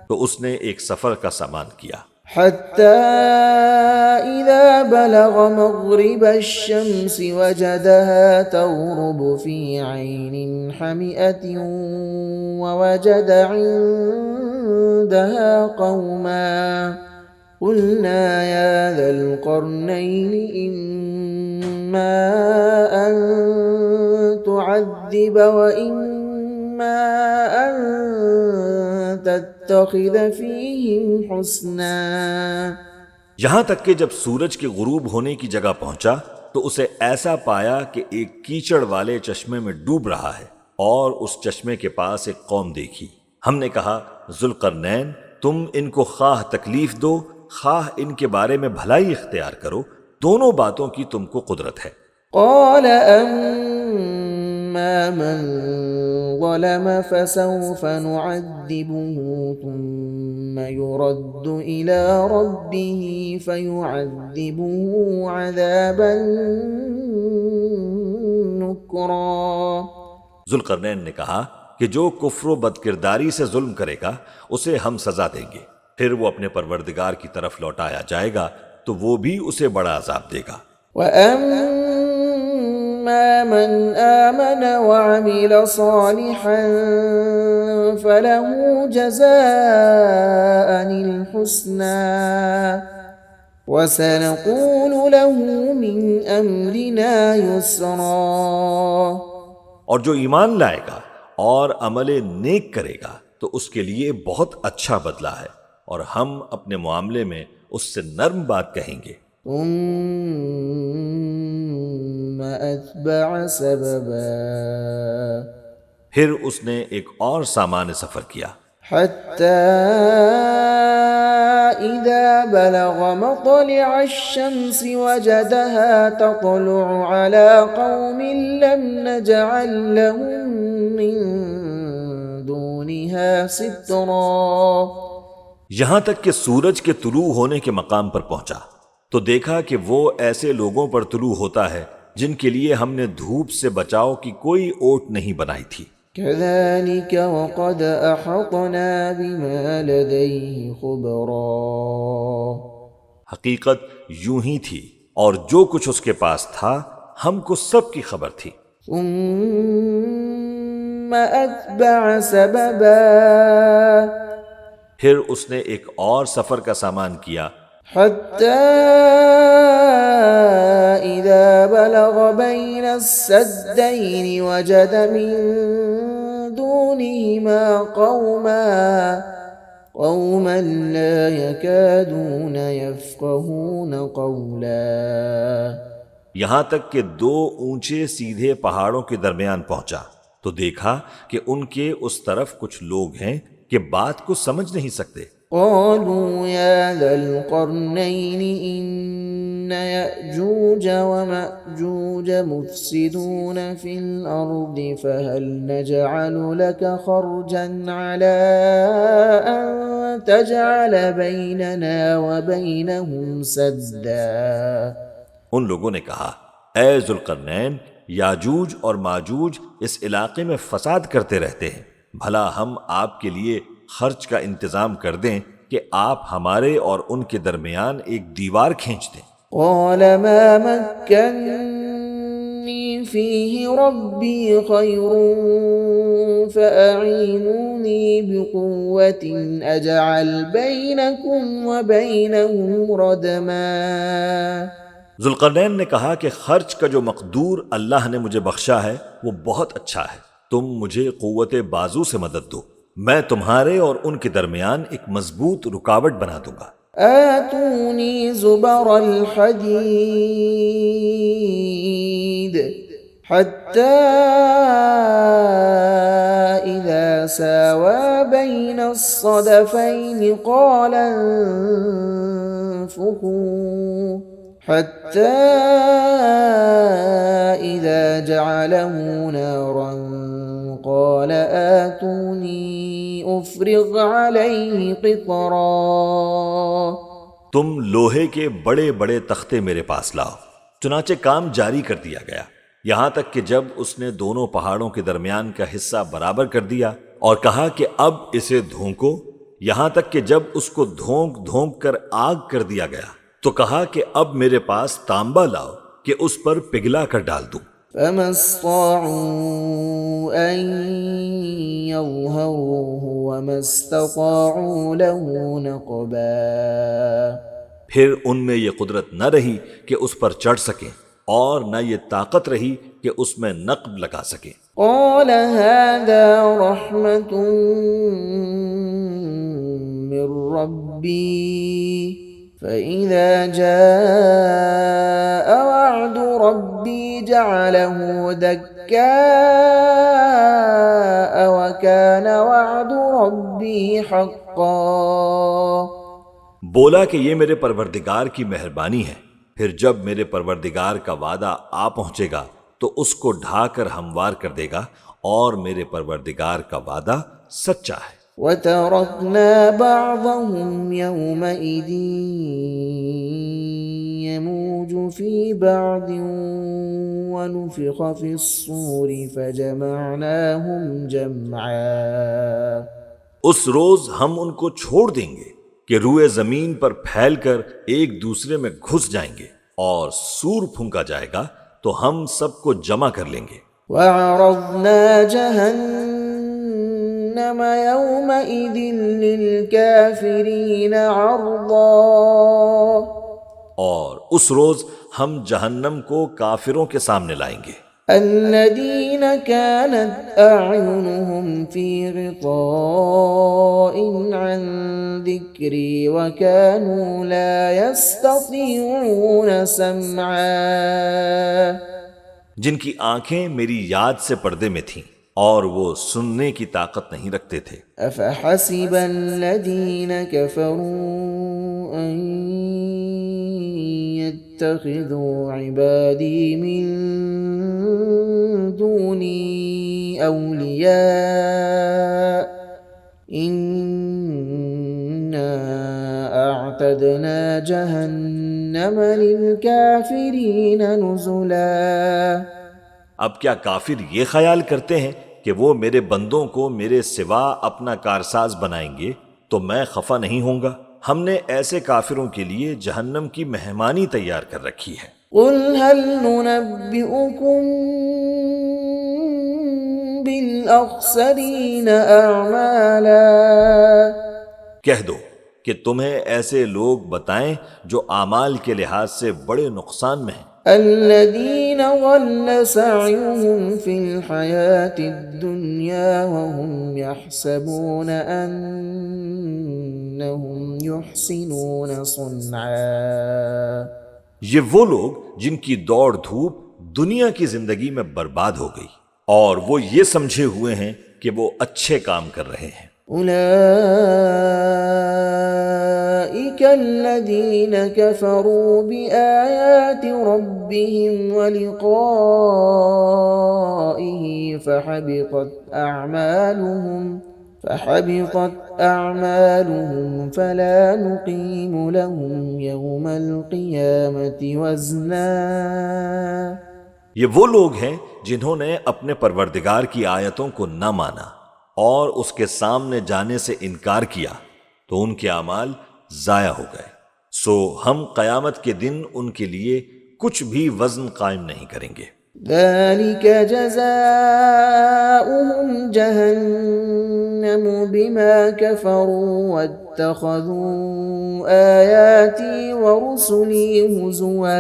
تو اس نے ایک سفر کا سامان کیا حَتَّى إِذَا بَلَغَ مَغْرِبَ الشَّمْسِ وَجَدَهَا تَغْرُبُ فِي عَيْنٍ حَمِئَةٍ وَوَجَدَ عِندَهَا قلنا يا ذا القرنين إما أن تعذب وإما أن تتخذ فيهم حسنا۔ یہاں تک کہ جب سورج کے غروب ہونے کی جگہ پہنچا تو اسے ایسا پایا کہ ایک کیچڑ والے چشمے میں ڈوب رہا ہے، اور اس چشمے کے پاس ایک قوم دیکھی۔ ہم نے کہا ذوالقرنین، تم ان کو خواہ تکلیف دو خواہ ان کے بارے میں بھلائی اختیار کرو، دونوں باتوں کی تم کو قدرت ہے۔ قال أما من ظلم فسوف نعذبه ثم يرد إلى ربه فيعذبه عذابا نكرا۔ ذوالقرنین نے کہا کہ جو کفر و بدکرداری سے ظلم کرے گا اسے ہم سزا دیں گے، پھر وہ اپنے پروردگار کی طرف لوٹایا جائے گا تو وہ بھی اسے بڑا عذاب دے گا۔ وَأَمَّا مَنْ آمَنَ وَعَمِلَ صَالِحًا فَلَهُ جَزَاءً الْحُسْنَى وَسَنَقُولُ لَهُ مِنْ أَمْرِنَا يُسْرًا۔ اور جو ایمان لائے گا اور عمل نیک کرے گا تو اس کے لیے بہت اچھا بدلہ ہے، اور ہم اپنے معاملے میں اس سے نرم بات کہیں گے۔ ثم أتبع سببا، پھر اس نے ایک اور سامان سفر کیا، حتى إذا بلغ مطلع الشمس وجدها تطلع على قوم لم نجعل لهم من دونها سترا۔ یہاں تک کہ سورج کے طلوع ہونے کے مقام پر پہنچا تو دیکھا کہ وہ ایسے لوگوں پر طلوع ہوتا ہے جن کے لیے ہم نے دھوپ سے بچاؤ کی کوئی اوٹ نہیں بنائی تھی۔ كذلك وقد أحطنا بما لديه خبرا، حقیقت یوں ہی تھی، اور جو کچھ اس کے پاس تھا ہم کو سب کی خبر تھی۔ ثم أتبع سببا، پھر اس نے ایک اور سفر کا سامان کیا، حتى إذا بلغ بين السدين وجد من دونهما قوما لا يكادون يفقهون قولا۔ یہاں تک کہ دو اونچے سیدھے پہاڑوں کے درمیان پہنچا تو دیکھا کہ ان کے اس طرف کچھ لوگ ہیں کہ بات کو سمجھ نہیں سکتے۔ قالوا يا ذا القرنين إن يأجوج ومأجوج مفسدون في الأرض فهل نجعل لك خرجا على أن تجعل بيننا وبينهم سدا۔ ان لوگوں نے کہا اے ذوالقرنین، یاجوج اور ماجوج اس علاقے میں فساد کرتے رہتے ہیں، بھلا ہم آپ کے لیے خرچ کا انتظام کر دیں کہ آپ ہمارے اور ان کے درمیان ایک دیوار کھینچ دیں۔ قال ما مكنني فيه ربي خير فأعينوني بقوة أجعل بينكم وبينهم ردما۔ ذوالقرنین نے کہا کہ خرچ کا جو مقدور اللہ نے مجھے بخشا ہے وہ بہت اچھا ہے، تم مجھے قوت بازو سے مدد دو، میں تمہارے اور ان کے درمیان ایک مضبوط رکاوٹ بنا دوں گا۔ آتوني زبر الحديد حتى إذا ساوى بين الصدفين قال انفخوا حتى إذا جعله نارا قال آتوني أفرغ عليه قطرا۔ تم لوہے کے بڑے بڑے تختے میرے پاس لاؤ۔ چنانچہ کام جاری کر دیا گیا، یہاں تک کہ جب اس نے دونوں پہاڑوں کے درمیان کا حصہ برابر کر دیا اور کہا کہ اب اسے دھونکو، یہاں تک کہ جب اس کو دھونک دھونک کر آگ کر دیا گیا تو کہا کہ اب میرے پاس تانبا لاؤ کہ اس پر پگھلا کر ڈال دوں۔ فما استطاعوا أن يظهروه وما استطاعوا له نقبا۔ پھر ان میں یہ قدرت نہ رہی کہ اس پر چڑھ سکیں اور نہ یہ طاقت رہی کہ اس میں نقب لگا سکیں۔ قال هذا رحمة من ربي فإذا جاء وعد ربي جعله دكاء وكان وعد ربي حقا۔ بولا کہ یہ میرے پروردگار کی مہربانی ہے، پھر جب میرے پروردگار کا وعدہ آ پہنچے گا تو اس کو ڈھا کر ہموار کر دے گا، اور میرے پروردگار کا وعدہ سچا ہے۔ وَتَرَكْنَا بَعْضَهُمْ يَوْمَئِذٍ يَمُوجُ فِي بَعْضٍ وَنُفِخَ فِي الصُّورِ فَجَمَعْنَاهُمْ جَمْعًا۔ اس روز ہم ان کو چھوڑ دیں گے کہ روئے زمین پر پھیل کر ایک دوسرے میں گھس جائیں گے، اور سور پھونکا جائے گا تو ہم سب کو جمع کر لیں گے۔ وَعَرَضْنَا جَهَنَّمَ يَوْمَئِذٍ لِلْكَافِرِينَ عَرْضًا۔ اور اس روز ہم جہنم کو کافروں کے سامنے لائیں گے۔ الذين كانت أعينهم في غطاء عن ذكري وكانوا لا يستطيعون سمعا۔ جن کی آنکھیں میری یاد سے پردے میں تھیں اور وہ سننے کی طاقت نہیں رکھتے تھے۔ أفحسب الذين كفروا أن يتخذوا عبادي من دوني أولياء إنا أعتدنا جهنم للكافرين نزلا۔ اب کیا کافر یہ خیال کرتے ہیں کہ وہ میرے بندوں کو میرے سوا اپنا کارساز بنائیں گے تو میں خفا نہیں ہوں گا؟ ہم نے ایسے کافروں کے لیے جہنم کی مہمانی تیار کر رکھی ہے۔ قل هل ننبئكم بالأخسرين أعمالا۔ کہہ دو کہ تمہیں ایسے لوگ بتائیں جو اعمال کے لحاظ سے بڑے نقصان میں ہیں۔ الذين ضل سعيهم في الحياة الدنيا وهم يحسبون أنهم يحسنون صنعا۔ یہ وہ لوگ جن کی دوڑ دھوپ دنیا کی زندگی میں برباد ہو گئی اور وہ یہ سمجھے ہوئے ہیں کہ وہ اچھے کام کر رہے ہیں۔ أولئك الذين كفروا بآيات ربهم ولقائه فحبطت أعمالهم فلا نقيم لهم يوم القيامة وزنا۔ یہ وہ لوگ ہیں جنہوں نے اپنے پروردگار کی آیتوں کو نہ مانا اور اس کے سامنے جانے سے انکار کیا تو ان کے اعمال ضائع ہو گئے، سو ہم قیامت کے دن ان کے لیے کچھ بھی وزن قائم نہیں کریں گے۔ ذلك جزاؤهم جهنم بما كفروا واتخذوا آياتي ورسلي هزوا۔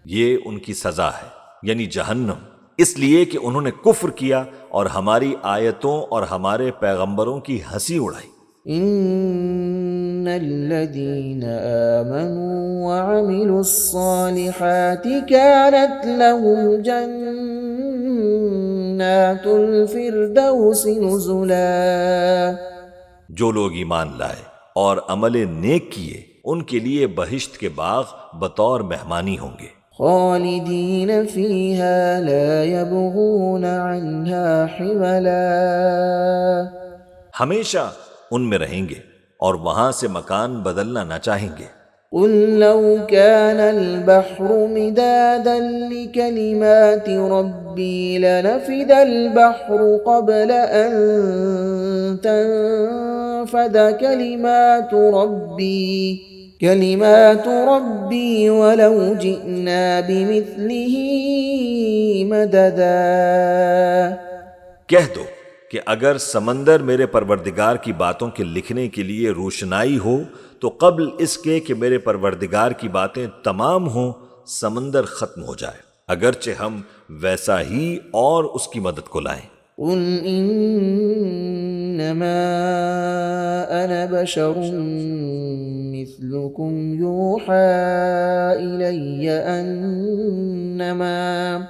یہ ان کی سزا ہے، یعنی جہنم، اس لیے کہ انہوں نے کفر کیا اور ہماری آیتوں اور ہمارے پیغمبروں کی ہنسی اڑائی۔ ان الذين آمنوا وعملوا الصالحات كانت لهم جنات الفردوس نزلا۔ جو لوگ ایمان لائے اور عمل نیک کیے ان کے لیے بہشت کے باغ بطور مہمانی ہوں گے۔ خالدین فیہا لا یبغون عنہا حولا۔ ہمیشہ ان میں رہیں گے اور وہاں سے مکان بدلنا نہ چاہیں گے۔ قل لو كان البحر مدادا لكلمات ربي لنفد البحر قبل أن تنفد كلمات ربي ولو جئنا بمثله مددا۔ کہہ دو کہ اگر سمندر میرے پروردگار کی باتوں کے لکھنے کے لیے روشنائی ہو تو قبل اس کے کہ میرے پروردگار کی باتیں تمام ہوں سمندر ختم ہو جائے، اگرچہ ہم ویسا ہی اور اس کی مدد کو لائیں۔ قل انما انا بشر مثلكم يوحى الي انما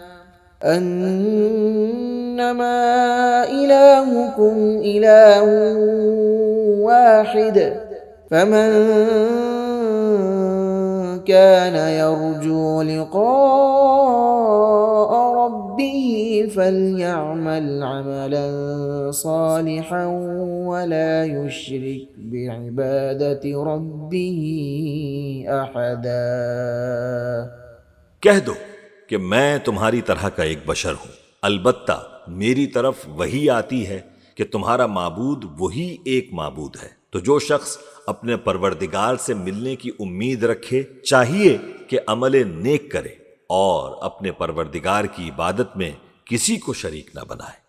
الهكم اله واحد فمن كان يرجو لقاء ربه فليعمل عملا صالحا ولا يشرك بعبادة ربه أحدا۔ کہہ دو کہ میں تمہاری طرح کا ایک بشر ہوں، البتہ میری طرف وہی آتی ہے کہ تمہارا معبود وہی ایک معبود ہے۔ تو جو شخص اپنے پروردگار سے ملنے کی امید رکھے چاہیے کہ عمل نیک کرے اور اپنے پروردگار کی عبادت میں کسی کو شریک نہ بنائے۔